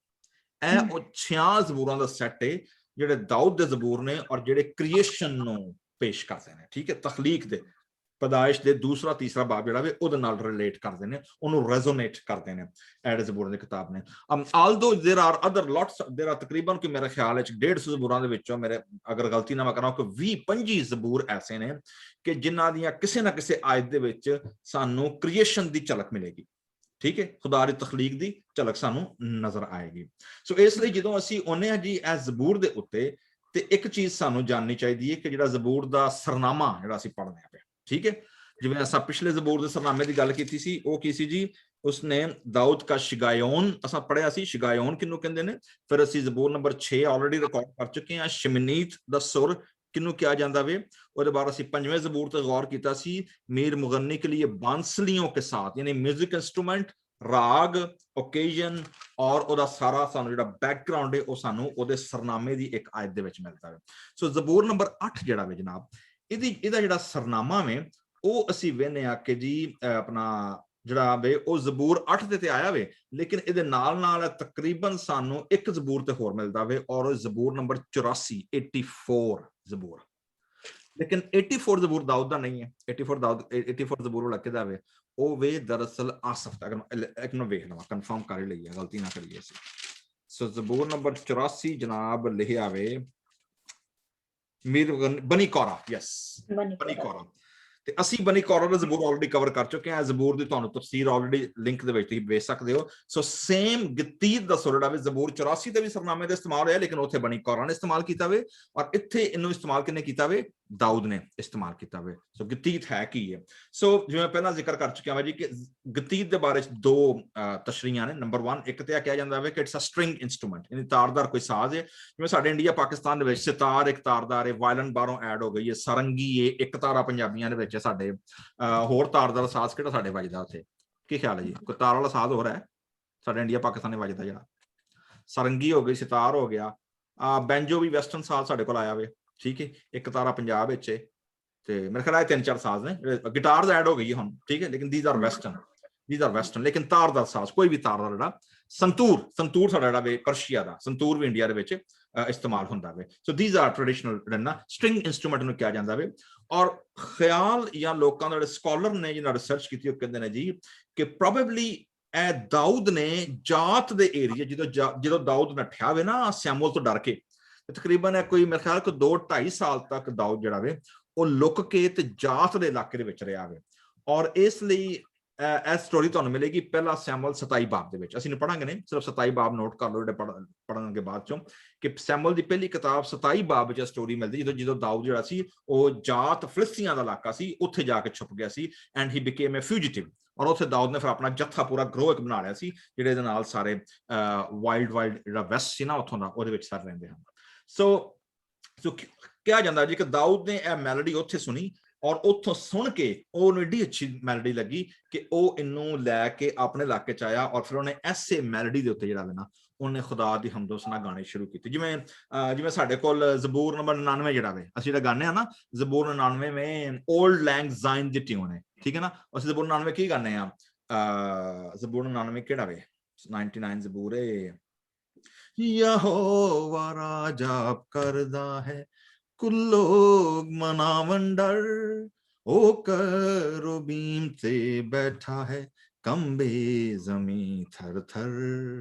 ਇਹ ਉਹ 6 ਜ਼ਬੂਰਾਂ ਦਾ ਸੈੱਟ ਹੈ ਜਿਹੜੇ ਦਾਊਦ ਦੇ ਜ਼ਬੂਰ ਨੇ ਔਰ ਜਿਹੜੇ ਕ੍ਰੀਏਸ਼ਨ ਨੂੰ ਪੇਸ਼ ਕਰਦੇ ਨੇ। ਠੀਕ ਹੈ, ਤਖਲੀਕ ਦੇ ਪੈਦਾਇਸ਼ ਦੇ ਦੂਸਰਾ ਤੀਸਰਾ ਬਾਬ ਜਿਹੜਾ ਵੇ ਉਹਦੇ ਨਾਲ ਰਿਲੇਟ ਕਰਦੇ ਨੇ, ਉਹਨੂੰ ਰੈਜ਼ੋਨੇਟ ਕਰਦੇ ਨੇ। ਐਡ ਜ਼ਬੂਰਾਂ ਦੀ ਕਿਤਾਬ ਨੇ although there are other lots, there are ਤਕਰੀਬਨ ਕਿ ਮੇਰੇ ਖਿਆਲ ਵਿੱਚ 150 ਜ਼ਬੂਰਾਂ ਦੇ ਵਿੱਚੋਂ, ਮੇਰੇ ਅਗਰ ਗਲਤੀ ਨਾ ਮੈਂ ਕਰਾਂ, ਕਿ 20-25 ਜ਼ਬੂਰ ਐਸੇ ਨੇ ਕਿ ਜਿਨ੍ਹਾਂ ਦੀਆਂ ਕਿਸੇ ਨਾ ਕਿਸੇ ਆਇਤ ਦੇ ਵਿੱਚ ਸਾਨੂੰ ਕ੍ਰੀਏਸ਼ਨ ਦੀ ਝਲਕ ਮਿਲੇਗੀ। ਠੀਕ ਹੈ, ਖੁਦਾ ਦੀ ਤਖਲੀਕ ਦੀ ਝਲਕ ਸਾਨੂੰ ਨਜ਼ਰ ਆਏਗੀ। ਸੋ ਇਸ ਲਈ ਜਦੋਂ ਅਸੀਂ ਆਉਂਦੇ ਹਾਂ ਜੀ ਇਸ ਜ਼ਬੂਰ ਦੇ ਉੱਤੇ, ਤੇ ਇੱਕ ਚੀਜ਼ ਸਾਨੂੰ ਜਾਣਨੀ ਚਾਹੀਦੀ ਹੈ ਕਿ ਜਿਹੜਾ ਜ਼ਬੂਰ ਦਾ ਸਰਨਾਮਾ ਜਿਹੜਾ ਅਸੀਂ ਪੜ੍ਹਦੇ ਹਾਂ, ਠੀਕ ਹੈ, ਜਿਵੇਂ ਅਸਾਂ ਪਿਛਲੇ ਜ਼ਬੂਰ ਦੇ ਸਰਨਾਮੇ ਦੀ ਗੱਲ ਕੀਤੀ ਸੀ, ਉਹ ਕੀ ਸੀ ਜੀ, ਉਸਨੇ ਦਾਊਦ ਕਾ ਸ਼ਿਗਾਯੋਨ ਅਸਾਂ ਪੜ੍ਹਿਆ ਸੀ, ਸ਼ਿਗਾਯੋਨ ਕਿਹਨੂੰ ਕਹਿੰਦੇ ਨੇ। ਫਿਰ ਅਸੀਂ ਜ਼ਬੂਰ ਨੰਬਰ 6 ਆਲਰੇਡੀ ਰਿਕਾਰਡ ਕਰ ਚੁੱਕੇ ਹਾਂ, ਸ਼ਮਨੀਤ ਦਾ ਸੁਰ ਕਿਹਨੂੰ ਕਿਹਾ ਜਾਂਦਾ ਵੇ। ਉਹਦੇ ਬਾਅਦ ਅਸੀਂ 5ਵੇਂ ਜ਼ਬੂਰ ਤੇ ਗੌਰ ਕੀਤਾ ਸੀ, ਮੀਰ ਮੁਗੰਨੀ ਕੇ ਲਈ ਬਾਂਸਲੀਆਂ ਕੇ ਸਾਥ, ਯਾਨੀ ਮਿਊਜ਼ਿਕ ਇੰਸਟਰੂਮੈਂਟ, ਰਾਗ, ਓਕੇਜ਼ਨ ਔਰ ਉਹਦਾ ਸਾਰਾ ਸਾਨੂੰ ਜਿਹੜਾ ਬੈਕਗ੍ਰਾਉਂਡ ਹੈ ਉਹ ਸਾਨੂੰ ਉਹਦੇ ਸਰਨਾਮੇ ਦੀ ਇੱਕ ਆਇਤ ਦੇ ਵਿੱਚ ਮਿਲਦਾ ਹੈ। ਸੋ ਜ਼ਬੂਰ ਨੰਬਰ 8 ਜਿਹੜਾ ਵੇ ਜਨਾਬ, ਇਹਦਾ ਜਿਹੜਾ ਸਰਨਾਮਾ ਵੇ ਉਹ ਅਸੀਂ ਵੇਖਦੇ ਆ ਕਿ ਜੀ ਆਪਣਾ ਜਿਹੜਾ ਵੇ ਉਹ ਜ਼ਬੂਰ 8 ਤੇ ਆਇਆ ਵੇ, ਲੇਕਿਨ ਇਹਦੇ ਨਾਲ ਤਕਰੀਬਨ ਸਾਨੂੰ ਇੱਕ ਜ਼ਬੂਰ ਤੇ ਹੋਰ ਮਿਲਦਾ ਵੇ, ਔਰ ਜ਼ਬੂਰ ਨੰਬਰ 84 84 ਜ਼ਬੂਰ। ਲੇਕਿਨ 84 ਜ਼ਬੂਰ ਦਾਊਦ ਦਾ ਨਹੀਂ ਹੈ। 84 ਜ਼ਬੂਰ ਉਹ ਕਿਹਦਾ ਵੇ, ਉਹ ਵੇ ਦਰਅਸਲ ਆਸਫ ਦਾ। ਇੱਕ ਨੂੰ ਵੇਖ ਲਵਾਂ, ਕਨਫਰਮ ਕਰ ਹੀ ਲਈਏ, ਗਲਤੀ ਨਾ ਕਰੀਏ ਅਸੀਂ। ਸੋ ਜ਼ਬੂਰ ਨੰਬਰ 84 ਜਨਾਬ ਲਿਖਿਆ ਵੇ ਮੀਰ ਬਨੀ ਕੌਰਾ, ਯਸ ਬਨੀ ਕੌਰਾ। ਤੇ ਅਸੀਂ ਬਨੀ ਕੌਰਾ ਦਾ ਜ਼ਬੂਰ ਆਲਰੇਡੀ ਕਵਰ ਕਰ ਚੁੱਕੇ ਹਾਂ। ਜ਼ਬੂਰ ਦੀ ਤੁਹਾਨੂੰ ਤਫਸੀਰ ਆਲਰੇਡੀ ਲਿੰਕ ਦੇ ਵਿੱਚ ਤੁਸੀਂ ਵੇਖ ਸਕਦੇ ਹੋ। ਸੋ ਸੇਮ ਗਤੀਤ ਦਾ ਸੁਰ ਜਿਹੜਾ ਵੇ ਜ਼ਬੂਰ 84 ਦੇ ਵੀ ਸਰਨਾਮੇ ਦਾ ਇਸਤੇਮਾਲ ਹੋਇਆ, ਲੇਕਿਨ ਉੱਥੇ ਬਨੀ ਕੌਰਾ ਨੇ ਇਸਤੇਮਾਲ ਕੀਤਾ ਵੇ, ਔਰ ਇੱਥੇ ਇਹਨੂੰ ਇਸਤੇਮਾਲ ਕਿਹਨੇ ਕੀਤਾ ਵੇ, ਦਾਊਦ ਨੇ ਇਸਤੇਮਾਲ ਕੀਤਾ ਵੇ। ਸੋ ਗਤੀਤ ਹੈ ਕੀ ਹੈ। ਸੋ ਜਿਵੇਂ ਪਹਿਲਾਂ ਜ਼ਿਕਰ ਕਰ ਚੁੱਕਿਆ ਵਾ ਜੀ ਕਿ ਗਤੀਤ ਦੇ ਬਾਰੇ 'ਚ ਦੋ ਤਸ਼ਰੀਹਾਂ ਨੇ। ਨੰਬਰ 1, ਇੱਕ ਤੇ ਕਿਹਾ ਜਾਂਦਾ ਵੇ ਕਿ ਇਟਸ ਅ ਸਟ੍ਰਿੰਗ ਇੰਸਟਰੂਮੈਂਟ, ਯਾਨੀ ਤਾਰਦਾਰ ਕੋਈ ਸਾਜ਼ ਹੈ। ਜਿਵੇਂ ਸਾਡੇ ਇੰਡੀਆ ਪਾਕਿਸਤਾਨ ਦੇ ਵਿੱਚ ਸਿਤਾਰ ਇੱਕ ਤਾਰਦਾਰ ਹੈ, ਵਾਇਲਨ ਬਾਹਰੋਂ ਐਡ ਹੋ ਗਈ ਹੈ, ਸਰੰਗੀ ਹੈ ਇੱਕ ਤਾਰਾ ਪੰਜਾਬੀਆਂ ਦੇ ਵਿੱਚ ਸਾਡੇ। ਹੋਰ ਤਾਰਦਾਰ ਸਾਜ਼ ਕਿਹੜਾ ਸਾਡੇ ਵੱਜਦਾ ਉੱਥੇ, ਕੀ ਖਿਆਲ ਹੈ ਜੀ? ਕੋਈ ਤਾਰ ਵਾਲਾ ਸਾਜ਼ ਹੋਰ ਹੈ ਸਾਡੇ ਇੰਡੀਆ ਪਾਕਿਸਤਾਨ ਦੇ ਵੱਜਦਾ ਜਿਹੜਾ? ਸਰੰਗੀ ਹੋ ਗਈ, ਸਿਤਾਰ ਹੋ ਗਿਆ, ਬੈਂਜੋ ਵੀ ਵੈਸਟਰਨ ਸਾਜ਼ ਸਾਡੇ ਕੋਲ ਆਇਆ ਵੇ, ਠੀਕ ਹੈ, ਇੱਕ ਤਾਰਾ ਪੰਜਾਬ ਵਿੱਚ ਹੈ, ਤੇ ਮੇਰੇ ਖਿਆਲ 3-4 ਸਾਜ਼ ਨੇ, ਗਿਟਾਰਸ ਐਡ ਹੋ ਗਈ ਹੁਣ, ਠੀਕ ਹੈ, ਲੇਕਿਨ these are western, ਲੇਕਿਨ ਤਾਰਦਾਰ ਸਾਜ਼ ਕੋਈ ਵੀ ਤਾਰਦਾਰ ਜਿਹੜਾ ਸੰਤੂਰ ਸਾਡਾ ਜਿਹੜਾ ਵੇ ਪਰਸ਼ੀਆ ਦਾ, ਸੰਤੂਰ ਵੀ ਇੰਡੀਆ ਦੇ ਵਿੱਚ ਇਸਤੇਮਾਲ ਹੁੰਦਾ ਵੇ। ਸੋ these are traditional string instrument ਨੂੰ ਕਿਹਾ ਜਾਂਦਾ ਵੇ। ਔਰ ਖਿਆਲ ਜਾਂ ਲੋਕਾਂ ਦੇ ਜਿਹੜੇ ਸਕਾਲਰ ਨੇ ਜਿਹਨਾਂ ਰਿਸਰਚ ਕੀਤੀ, ਉਹ ਕਹਿੰਦੇ ਨੇ ਜੀ ਕਿ ਪ੍ਰੋਬੇਬਲੀ ਇਹ ਦਾਊਦ ਨੇ ਜਾਤ ਦੇ ਏਰੀਆ, ਜਦੋਂ ਦਾਊਦ ਨੱਠਿਆ ਵੇ ਨਾ ਸੈਮੂਅਲ ਤੋਂ ਡਰ ਕੇ, ਤਕਰੀਬਨ ਕੋਈ ਮੇਰੇ ਖਿਆਲ 2-2.5 ਸਾਲ ਤੱਕ ਦਾਊਦ ਜਿਹੜਾ ਵੇ ਉਹ ਲੁੱਕ ਕੇ ਤੇ ਜਾਤ ਦੇ ਇਲਾਕੇ ਦੇ ਵਿੱਚ ਰਿਹਾ ਵੇ। ਔਰ ਇਸ ਲਈ ਇਹ ਸਟੋਰੀ ਤੁਹਾਨੂੰ ਮਿਲੇਗੀ ਪਹਿਲਾ ਸੈਮੂਅਲ 27 ਬਾਬ ਦੇ ਵਿੱਚ। ਅਸੀਂ ਪੜਾਂਗੇ ਨਹੀਂ, ਸਿਰਫ 27 ਬਾਬ ਨੋਟ ਕਰ ਲਓ ਜਿਹੜੇ ਪੜਨਗੇ ਬਾਅਦ ਚੋਂ, ਕਿ ਸੈਮੂਅਲ ਦੀ ਪਹਿਲੀ ਕਿਤਾਬ 27 ਬਾਬ ਵਿੱਚ ਸਟੋਰੀ ਮਿਲਦੀ ਜਦੋਂ ਦਾਊਦ ਜਿਹੜਾ ਸੀ ਉਹ ਜਾਤ ਫਿਲਿਸਤੀਆਂ ਦਾ ਇਲਾਕਾ ਸੀ, ਉੱਥੇ ਜਾ ਕੇ ਛੁਪ ਗਿਆ ਸੀ, ਐਂਡ ਹੀ ਬਿਕੇਮ ਅ ਫਿਊਜੀਟਿਵ। ਔਰ ਉੱਥੇ ਦਾਊਦ ਨੇ ਫਿਰ ਆਪਣਾ ਜੱਥਾ ਪੂਰਾ ਗਰੋਹ ਇੱਕ ਬਣਾ ਲਿਆ ਸੀ, ਜਿਹੜੇ ਇਹਦੇ ਨਾਲ ਸਾਰੇ ਵਾਈਲਡ ਜਿਹੜਾ ਵੈਸਟ ਸੀ ਨਾ ਉੱਥੋਂ ਦਾ, ਉਹਦੇ ਵਿੱਚ ਸਾਰੇ ਰਹਿੰਦੇ ਹਨ। ਸੋ ਕਿਹਾ ਜਾਂਦਾ ਜੀ ਕਿ ਦਾਊਦ ਨੇ ਇਹ ਮੈਲੋਡੀ ਉੱਥੇ ਸੁਣੀ, ਔਰ ਉੱਥੋਂ ਸੁਣ ਕੇ ਉਹਨੂੰ ਏਡੀ ਅੱਛੀ ਮੈਲੋਡੀ ਲੱਗੀ ਕਿ ਉਹ ਇਹਨੂੰ ਲੈ ਕੇ ਆਪਣੇ ਇਲਾਕੇ 'ਚ ਆਇਆ, ਔਰ ਫਿਰ ਉਹਨੇ ਐਸੇ ਮੈਲੋਡੀ ਦੇ ਉੱਤੇ ਜਿਹੜਾ ਵੇ ਨਾ ਉਹਨੇ ਖੁਦਾ ਦੀ ਹਮਦ ਸਨਾ ਗਾਣੇ ਸ਼ੁਰੂ ਕੀਤੇ। ਜਿਵੇਂ ਸਾਡੇ ਕੋਲ ਜ਼ਬੂਰ ਨੰਬਰ 99 ਜਿਹੜਾ ਵੇ ਅਸੀਂ ਜਿਹੜਾ ਗਾਣੇ ਆ ਨਾ, ਜ਼ਬੂਰ 99 में ओल्ड लैंग ज़ाइन दी ट्यून है, ठीक है ना। ਅਸੀਂ ਜ਼ਬੂਰ 99 ਕੀ ਗਾਣੇ ਆ, ਜ਼ਬੂਰ 99 ਕਿਹੜਾ ਵੇ, 99 ਜ਼ਬੂਰ ਹੈ, ਯਹੋਵਾ ਰਾਜਾਬ ਕਰਦਾ ਹੈ ਕੁੱਲੋ ਮਨਾਵੰਡਰ, ਉਹ ਕਰੂਬੀਮ ਤੇ ਬੈਠਾ ਹੈ ਕੰਬੇ ਜ਼ਮੀਨ ਥਰ ਥਰ।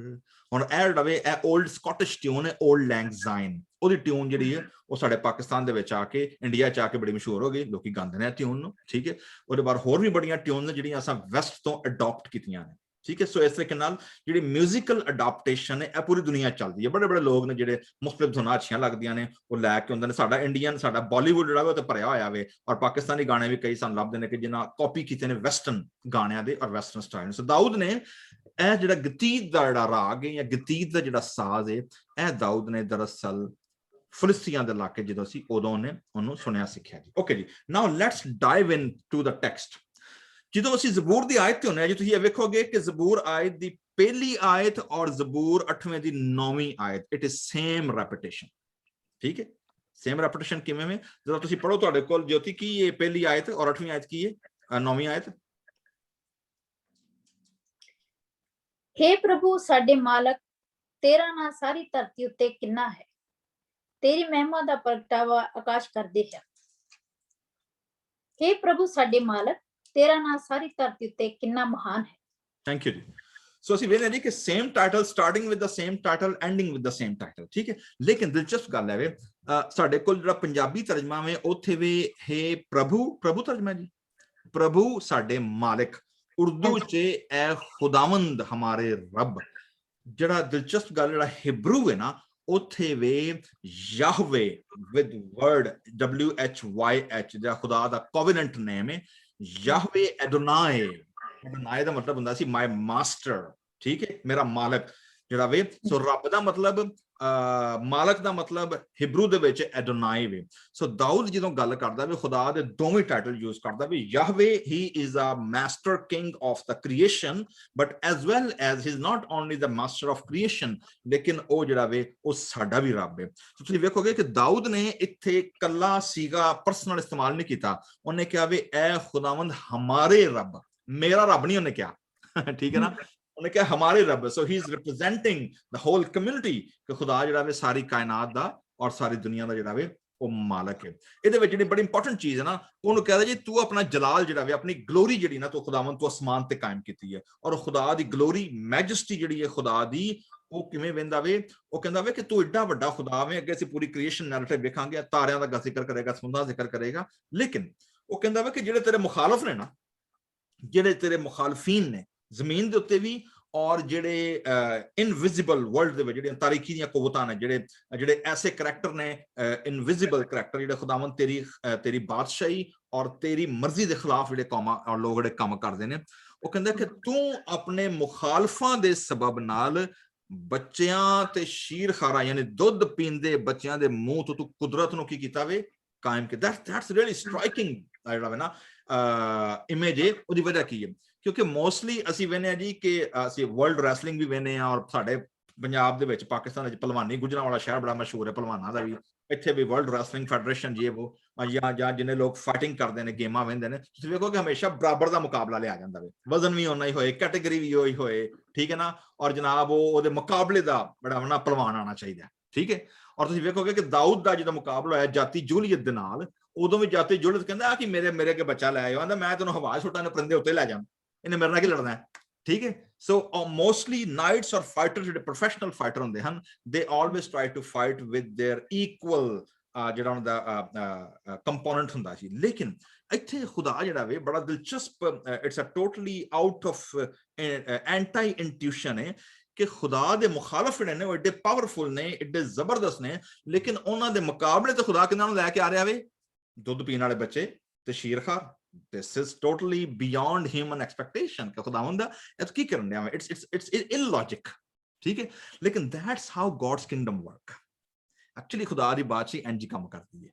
ਹੁਣ ਇਹ ਜਿਹੜਾ ਵੇ ਇਹ ਓਲਡ ਸਕਾਟਿਸ਼ ਟਿਊਨ ਹੈ, ਓਲਡ ਲੈਂਗ ਜ਼ਾਈਨ। ਉਹਦੀ ਟਿਊਨ ਜਿਹੜੀ ਹੈ ਉਹ ਸਾਡੇ ਪਾਕਿਸਤਾਨ ਦੇ ਵਿੱਚ ਆ ਕੇ, ਇੰਡੀਆ 'ਚ ਆ ਕੇ ਬੜੀ ਮਸ਼ਹੂਰ ਹੋ ਗਈ, ਲੋਕੀ ਗਾਉਂਦੇ ਨੇ ਟਿਊਨ ਨੂੰ, ਠੀਕ ਹੈ। ਉਹਦੇ ਬਾਅਦ ਹੋਰ ਵੀ ਬੜੀਆਂ ਟਿਊਨ ਨੇ ਜਿਹੜੀਆਂ ਅਸਾਂ ਵੈਸਟ ਤੋਂ ਅਡਾਪਟ ਕੀਤੀਆਂ ਨੇ, ਠੀਕ ਹੈ। ਸੋ ਇਸ ਤਰੀਕੇ ਨਾਲ ਜਿਹੜੀ ਮਿਊਜ਼ੀਕਲ ਅਡਾਪਟੇਸ਼ਨ ਹੈ ਇਹ ਪੂਰੀ ਦੁਨੀਆ ਚੱਲਦੀ ਹੈ। ਬੜੇ ਲੋਕ ਨੇ ਜਿਹੜੇ ਮੁਖਤਲਿਫ ਧੁਨਾਂ ਅੱਛੀਆਂ ਲੱਗਦੀਆਂ ਨੇ ਉਹ ਲੈ ਕੇ ਹੁੰਦੇ ਨੇ। ਸਾਡਾ ਬਾਲੀਵੁੱਡ ਜਿਹੜਾ ਵਾ ਉਹ ਤੇ ਭਰਿਆ ਹੋਇਆ ਵੇ, ਔਰ ਪਾਕਿਸਤਾਨੀ ਗਾਣੇ ਵੀ ਕਈ ਸਾਨੂੰ ਲੱਭਦੇ ਨੇ ਕਿ ਜਿਨ੍ਹਾਂ ਕਾਪੀ ਕੀਤੇ ਨੇ ਵੈਸਟਰਨ ਗਾਣਿਆਂ ਦੇ ਔਰ ਵੈਸਟਰਨ ਸਟਾਈਲ। ਸੋ ਦਾਊਦ ਨੇ ਇਹ ਜਿਹੜਾ ਗਤੀਤ ਦਾ ਜਿਹੜਾ ਰਾਗ ਹੈ ਜਾਂ ਗਤੀਤ ਦਾ ਜਿਹੜਾ ਸਾਜ਼ ਹੈ, ਇਹ ਦਾਊਦ ਨੇ ਦਰਅਸਲ ਫਿਲਿਸਤੀਆਂ ਦੇ ਇਲਾਕੇ ਜਦੋਂ ਸੀ ਉਦੋਂ ਉਹਨੇ ਉਹਨੂੰ ਸੁਣਿਆ ਸਿੱਖਿਆ ਜੀ। ਓਕੇ ਜੀ, now let's dive into the text. ਜਦੋਂ ਅਸੀਂ ਜ਼ਬੂਰ ਦੀ ਆਇਤ ਤੇ ਹੁੰਦੇ ਹਾਂ ਜੀ, ਤੁਸੀਂ ਇਹ ਵੇਖੋਗੇ ਕਿ ਜ਼ਬੂਰ ਆਇਤ ਦੀ ਪਹਿਲੀ ਆਇਤ ਔਰ ਜ਼ਬੂਰ 8ਵੇਂ ਦੀ 9ਵੀਂ ਆਇਤ, ਇਟ ਇਜ਼ ਸੇਮ ਰੈਪੀਟੇਸ਼ਨ, ਠੀਕ ਹੈ। ਸੇਮ ਰੈਪੀਟੇਸ਼ਨ ਕਿਵੇਂ ਵੇ, ਜਦੋਂ ਤੁਸੀਂ ਪੜੋ ਤੁਹਾਡੇ ਕੋਲ ਜੋਤੀ ਕੀ ਹੈ ਪਹਿਲੀ ਆਇਤ ਔਰ 8ਵੀਂ ਆਇਤ ਕੀ ਹੈ, 9ਵੀਂ ਆਇਤ। हे प्रभु ਸਾਡੇ ਮਾਲਕ, ਤੇਰਾ ਨਾਂ ਸਾਰੀ ਧਰਤੀ ਉੱਤੇ ਕਿੰਨਾ ਹੈ, ਤੇਰੀ ਮਹਿਮਾ ਦਾ ਪ੍ਰਗਟਾਵਾ ਆਕਾਸ਼ ਕਰਦੇ ਹੈ। हे प्रभु ਸਾਡੇ ਮਾਲਕ, ਤੇਰਾ ਨਾਂ ਸਾਰੀ ਧਰਤੀ ਉੱਤੇ ਕਿੰਨਾ ਮਹਾਨ ਹੈ। ਥੈਂਕ ਯੂ ਜੀ। ਸੋ ਅਸੀਂ ਵੇਖਦੇ ਹਾਂ ਜੀ ਕਿ same title starting with the same title ending with the same title, ਠੀਕ ਹੈ। ਲੇਕਿਨ ਦਿਲਚਸਪ ਗੱਲ ਹੈ ਵੇ, ਸਾਡੇ ਕੋਲ ਜਿਹੜਾ ਪੰਜਾਬੀ ਤਰਜਮਾ ਵੇ ਉੱਥੇ ਵੀ ਹੈ ਪ੍ਰਭੂ ਤਰਜਮਾ ਜੀ, ਪ੍ਰਭੂ ਸਾਡੇ ਮਾਲਿਕ। ਉਰਦੂ 'ਚ ਐ ਖੁਦਾਵੰਦ ਹਮਾਰੇ ਰੱਬ। ਜਿਹੜਾ ਦਿਲਚਸਪ ਗੱਲ ਜਿਹੜਾ ਹਿਬਰੂ ਹੈ ਨਾ ਉੱਥੇ ਵੇ ਯਹਵੇ ਵਿਦ ਵਰਡ WHYH ਜਿਹੜਾ ਖੁਦਾ ਦਾ ਕੋਵੈਨੈਂਟ ਨੇਮ ਹੈ ਯਹਵੇ ਐਡੋਨਾਈ। ਐਡੋਨਾਈ ਦਾ ਮਤਲਬ ਹੁੰਦਾ ਸੀ ਮਾਈ ਮਾਸਟਰ, ਠੀਕ ਹੈ, ਮੇਰਾ ਮਾਲਕ ਜਿਹੜਾ ਵੇ। ਸੋ ਰੱਬ ਦਾ ਮਤਲਬ ਮਾਲਕ ਦਾ ਮਤਲਬ ਹਿਬਰੂ ਦੇ ਵਿੱਚ ਐਡੋਨਾਈ ਵੇ। ਸੋ ਦਾਊਦ ਜਦੋਂ ਗੱਲ ਕਰਦਾ ਵੀ ਖੁਦਾ ਦੇ ਦੋਵੇਂ ਟਾਈਟਲ ਯੂਜ਼ ਕਰਦਾ ਵੀ Yahweh he is a master king of the creation but as well as he is not only the master of creation, ਲੇਕਿਨ ਉਹ ਜਿਹੜਾ ਵੇ ਉਹ ਸਾਡਾ ਵੀ ਰੱਬ ਹੈ। ਤੁਸੀਂ ਵੇਖੋਗੇ ਕਿ ਦਾਊਦ ਨੇ ਇੱਥੇ ਕੱਲਾ ਸੀਗਾ ਪਰਸਨਲ ਇਸਤੇਮਾਲ ਨਹੀਂ ਕੀਤਾ, ਉਹਨੇ ਕਿਹਾ ਵੀ ਐ ਖੁਦਾਵੰਦ ਹਮਾਰੇ ਰੱਬ, ਮੇਰਾ ਰੱਬ ਨਹੀਂ ਉਹਨੇ ਕਿਹਾ, ਠੀਕ ਹੈ ਨਾ, ਉਹਨੇ ਕਿਹਾ ਹਮਾਰੇ ਰੱਬ। So he is representing the whole community ਕਿ ਖੁਦਾ ਜਿਹੜਾ ਵੇ ਸਾਰੀ ਕਾਇਨਾਤ ਦਾ ਔਰ ਸਾਰੀ ਦੁਨੀਆ ਦਾ ਜਿਹੜਾ ਵੇ ਉਹ ਮਾਲਕ ਹੈ। ਇਹਦੇ ਵਿੱਚ ਜਿਹੜੀ ਬੜੀ ਇੰਪੋਰਟੈਂਟ ਚੀਜ਼ ਹੈ ਨਾ, ਉਹਨੂੰ ਕਹਿੰਦਾ ਜੀ ਤੂੰ ਆਪਣਾ ਜਲਾਲ ਜਿਹੜਾ ਵੇ, ਆਪਣੀ ਗਲੋਰੀ ਜਿਹੜੀ ਨਾ ਤੂੰ ਖੁਦਾਵੰਦ ਤੂੰ ਅਸਮਾਨ ਤੇ ਕਾਇਮ ਕੀਤੀ ਹੈ, ਔਰ ਖੁਦਾ ਦੀ ਗਲੋਰੀ ਮੈਜੈਸਟੀ ਜਿਹੜੀ ਹੈ ਖੁਦਾ ਦੀ ਉਹ ਕਿਵੇਂ ਵੇਂਦਾ ਵੇ, ਉਹ ਕਹਿੰਦਾ ਵੇ ਕਿ ਤੂੰ ਏਡਾ ਵੱਡਾ ਖੁਦਾ ਵੇ। ਅੱਗੇ ਅਸੀਂ ਪੂਰੀ ਕ੍ਰੀਏਸ਼ਨ ਨੈਰੇਟਿਵ ਵੇਖਾਂਗੇ, ਤਾਰਿਆਂ ਦਾ ਜ਼ਿਕਰ ਕਰੇਗਾ, ਸਮੁੰਦਰਾਂ ਦਾ ਜ਼ਿਕਰ ਕਰੇਗਾ, ਲੇਕਿਨ ਉਹ ਕਹਿੰਦਾ ਵੇ ਕਿ ਜਿਹੜੇ ਤੇਰੇ ਮੁਖਾਲਫ ਨੇ ਨਾ, ਜਿਹੜੇ ਤੇਰੇ ਮੁਖਾਲਫੀਨ ਨੇ ਜ਼ਮੀਨ ਦੇ ਉੱਤੇ ਵੀ ਔਰ ਜਿਹੜੇ ਇਨਵਿਜ਼ੀਬਲ ਵਰਲਡ ਦੇ ਵਿੱਚ ਜਿਹੜੀਆਂ ਤਾਰੀਖੀ ਦੀਆਂ ਕੁਵਤਾਂ ਨੇ, ਜਿਹੜੇ ਐਸੇ ਕਰੈਕਟਰ ਨੇ ਇਨਵਿਜ਼ੀਬਲ ਕਰੈਕਟਰ ਜਿਹੜੇ ਖੁਦਾਵੰਦ ਤੇਰੀ ਬਾਦਸ਼ਾਹੀ ਔਰ ਤੇਰੀ ਮਰਜ਼ੀ ਦੇ ਖਿਲਾਫ ਜਿਹੜੇ ਕੌਮਾਂ ਔਰ ਲੋਕ ਜਿਹੜੇ ਕੰਮ ਕਰਦੇ ਨੇ, ਉਹ ਕਹਿੰਦਾ ਕਿ ਤੂੰ ਆਪਣੇ ਮੁਖਾਲਫਾਂ ਦੇ ਸਬਬ ਨਾਲ ਬੱਚਿਆਂ ਤੇ ਸ਼ੀਰਖਾਰਾਂ ਯਾਨੀ ਦੁੱਧ ਪੀਂਦੇ ਬੱਚਿਆਂ ਦੇ ਮੂੰਹ ਤੋਂ ਤੂੰ ਕੁਦਰਤ ਨੂੰ ਕੀ ਕੀਤਾ ਵੇ, ਕਾਇਮ ਕੀਤਾ। ਦੈਟਸ ਰੀਅਲੀ ਸਟ੍ਰਾਈਕਿੰਗ ਜਿਹੜਾ ਵੇ ਨਾ ਇਮੇਜ ਹੈ। ਉਹਦੀ ਵਜ੍ਹਾ ਕੀ ਹੈ? ਕਿਉਂਕਿ ਮੋਸਟਲੀ ਅਸੀਂ ਵੇਖਦੇ ਹਾਂ ਜੀ ਕਿ ਅਸੀਂ ਵਰਲਡ ਰੈਸਲਿੰਗ ਵੀ ਵੇਖਦੇ ਹਾਂ, ਔਰ ਸਾਡੇ ਪੰਜਾਬ ਦੇ ਵਿੱਚ ਪਾਕਿਸਤਾਨ ਵਿੱਚ ਭਲਵਾਨੀ ਗੁਜਰਾਂਵਾਲਾ ਸ਼ਹਿਰ ਬੜਾ ਮਸ਼ਹੂਰ ਹੈ ਭਲਵਾਨਾਂ ਦਾ ਵੀ, ਇੱਥੇ ਵੀ ਵਰਲਡ ਰੈਸਲਿੰਗ ਫੈਡਰੇਸ਼ਨ ਜੇ ਉਹ ਜਾਂ ਜਿੰਨੇ ਲੋਕ ਫਾਈਟਿੰਗ ਕਰਦੇ ਨੇ, ਗੇਮਾਂ ਵੇਖਦੇ ਨੇ, ਤੁਸੀਂ ਵੇਖੋ ਕਿ ਹਮੇਸ਼ਾ ਬਰਾਬਰ ਦਾ ਮੁਕਾਬਲਾ ਲਿਆ ਜਾਂਦਾ ਵੇ, ਵਜ਼ਨ ਵੀ ਓਨਾ ਹੀ ਹੋਏ, ਕੈਟੇਗਰੀ ਵੀ ਉਹੀ ਹੋਏ, ਠੀਕ ਹੈ ਨਾ, ਔਰ ਜਨਾਬ ਉਹਦੇ ਮੁਕਾਬਲੇ ਦਾ ਬੜਾ ਨਾ ਭਲਵਾਨ ਆਉਣਾ ਚਾਹੀਦਾ, ਠੀਕ ਹੈ। ਔਰ ਤੁਸੀਂ ਵੇਖੋਗੇ ਕਿ ਦਾਊਦ ਦਾ ਜਦੋਂ ਮੁਕਾਬਲਾ ਹੋਇਆ ਜਾਤੀ ਜੂਲੀਅਤ ਦੇ ਨਾਲ, ਉਦੋਂ ਵੀ ਜਾਤੀ ਜੂਲੀਅਤ ਕਹਿੰਦਾ ਆ ਕਿ ਮੇਰੇ ਅੱਗੇ ਬੱਚਾ ਲੈ ਆਇਓ, ਕਹਿੰਦਾ ਮੈਂ ਤੈਨੂੰ ਹਵਾ ਸੁੱਟਾਂ ਨੇ ਪਰਿੰਦੇ ਉੱਤੇ ਲੈ ਜਾਵਾਂ, ਇਹਨੇ ਮੇਰੇ ਨਾਲ ਕੀ ਲੜਨਾ ਹੈ, ਠੀਕ ਹੈ। So mostly knights or fighter ਜਿਹੜੇ ਪ੍ਰੋਫੈਸ਼ਨਲ ਫਾਈਟਰ ਹੁੰਦੇ ਹਨ, they always try to fight with their equal ਜਿਹੜਾ ਉਹਨਾਂ ਦਾ ਕੰਪੋਨੈਂਟ ਹੁੰਦਾ ਸੀ। ਲੇਕਿਨ ਇੱਥੇ ਖੁਦਾ ਜਿਹੜਾ ਵੇ ਬੜਾ ਦਿਲਚਸਪ, it's a totally out of anti intuition ਹੈ ਕਿ ਖੁਦਾ ਦੇ ਮੁਖਾਲਫ ਜਿਹੜੇ ਨੇ ਉਹ ਏਡੇ ਪਾਵਰਫੁਲ ਨੇ, ਏਡੇ ਜ਼ਬਰਦਸਤ ਨੇ, ਲੇਕਿਨ ਉਹਨਾਂ ਦੇ ਮੁਕਾਬਲੇ ਤੇ ਖੁਦਾ ਕਿਹਨਾਂ ਨੂੰ ਲੈ ਕੇ ਆ ਰਿਹਾ ਵੇ? ਦੁੱਧ ਪੀਣ ਵਾਲੇ ਬੱਚੇ ਤੇ ਸ਼ੀਰਖਾਰ। This is totally beyond human expectation ਕਿ ਖੁਦਾਵੰਦ ਇਹ ਕੀ ਕਰਨ ਡਿਆ ਵਾ? It's illogic, ਠੀਕ ਹੈ। ਲੇਕਿਨ that's how God's kingdom work. Actually ਖੁਦਾ ਦੀ ਬਾਦਸ਼ਾਹੀ ਇੰਜ ਕੰਮ ਕਰਦੀ ਹੈ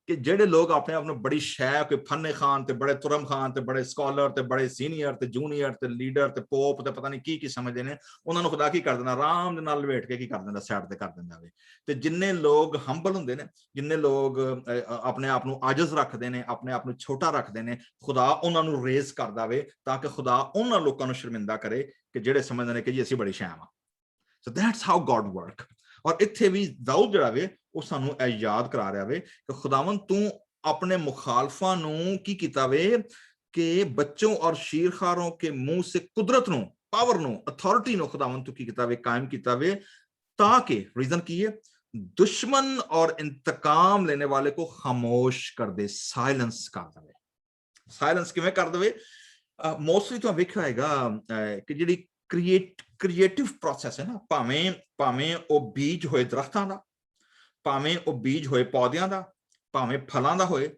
ਕਿ ਜਿਹੜੇ ਲੋਕ ਆਪਣੇ ਆਪ ਨੂੰ ਬੜੀ ਸ਼ੈ, ਕੋਈ ਫੰਨੇ ਖਾਨ ਤੇ ਬੜੇ ਤੁਰਮ ਖਾਨ ਤੇ ਬੜੇ ਸਕਾਲਰ ਤੇ ਬੜੇ ਸੀਨੀਅਰ ਤੇ ਜੂਨੀਅਰ ਤੇ ਲੀਡਰ ਤੇ ਪੋਪ ਤੇ ਪਤਾ ਨਹੀਂ ਕੀ ਸਮਝਦੇ ਨੇ, ਉਹਨਾਂ ਨੂੰ ਖੁਦਾ ਕੀ ਕਰ ਦਿੰਦਾ? ਆਰਾਮ ਦੇ ਨਾਲ ਲਵੇਟ ਕੇ ਕੀ ਕਰ ਦਿੰਦਾ? ਸਾਈਡ ਤੇ ਕਰ ਦਿੰਦਾ ਵੇ। ਤੇ ਜਿੰਨੇ ਲੋਕ ਹੰਬਲ ਹੁੰਦੇ ਨੇ, ਜਿੰਨੇ ਲੋਕ ਆਪਣੇ ਆਪ ਨੂੰ ਆਜਜ਼ ਰੱਖਦੇ ਨੇ, ਆਪਣੇ ਆਪ ਨੂੰ ਛੋਟਾ ਰੱਖਦੇ ਨੇ, ਖੁਦਾ ਉਹਨਾਂ ਨੂੰ ਰੇਜ਼ ਕਰਦਾ ਵੇ ਤਾਂ ਕਿ ਖੁਦਾ ਉਹਨਾਂ ਲੋਕਾਂ ਨੂੰ ਸ਼ਰਮਿੰਦਾ ਕਰੇ ਕਿ ਜਿਹੜੇ ਸਮਝਦੇ ਨੇ ਕਿ ਜੀ ਅਸੀਂ ਬੜੀ ਸ਼ੈਮ ਆ। So that's how god work. ਔਰ ਇੱਥੇ ਵੀ ਦਾਊਦ ਜਿਹੜਾ ਵੇ ਉਹ ਸਾਨੂੰ ਇਹ ਯਾਦ ਕਰਾ ਰਿਹਾ ਵੇ ਕਿ ਖੁਦਾਵੰਦ ਤੂੰ ਆਪਣੇ ਮੁਖਾਲਫਾਂ ਨੂੰ ਕੀ ਕੀਤਾ ਵੇ ਕਿ ਬੱਚੋਂ ਔਰ ਸ਼ੀਰਖਾरों के मुंह से ਕੁਦਰਤ ਨੂੰ, ਪਾਵਰ ਨੂੰ, ਅਥਾਰਟੀ ਨੂੰ ਖੁਦਾਵੰਦ ਤੂੰ ਕੀ ਕੀਤਾ ਵੇ? ਕਾਇਮ ਕੀਤਾ ਵੇ, ਤਾਂ ਕਿ ਰੀਜ਼ਨ ਕੀ ਹੈ? ਦੁਸ਼ਮਨ और इंतकाम लेने वाले को खामोश कर दे, साइलेंस कर दे। साइलेंस किवें कर देवे? मोस्टली तो ਵੇਖਿਆ ਹੋਏਗਾ ਕਿ ਜਿਹੜੀ ਕ੍ਰੀਏਟਿਵ ਪ੍ਰੋਸੈਸ ਹੈ ਨਾ, ਭਾਵੇਂ ਉਹ ਬੀਜ ਹੋਏ ਦਰਖਤਾਂ ਦਾ, ਭਾਵੇਂ ਉਹ ਬੀਜ ਹੋਏ ਪੌਦਿਆਂ ਦਾ, ਭਾਵੇਂ ਫਲਾਂ ਦਾ ਹੋਏ,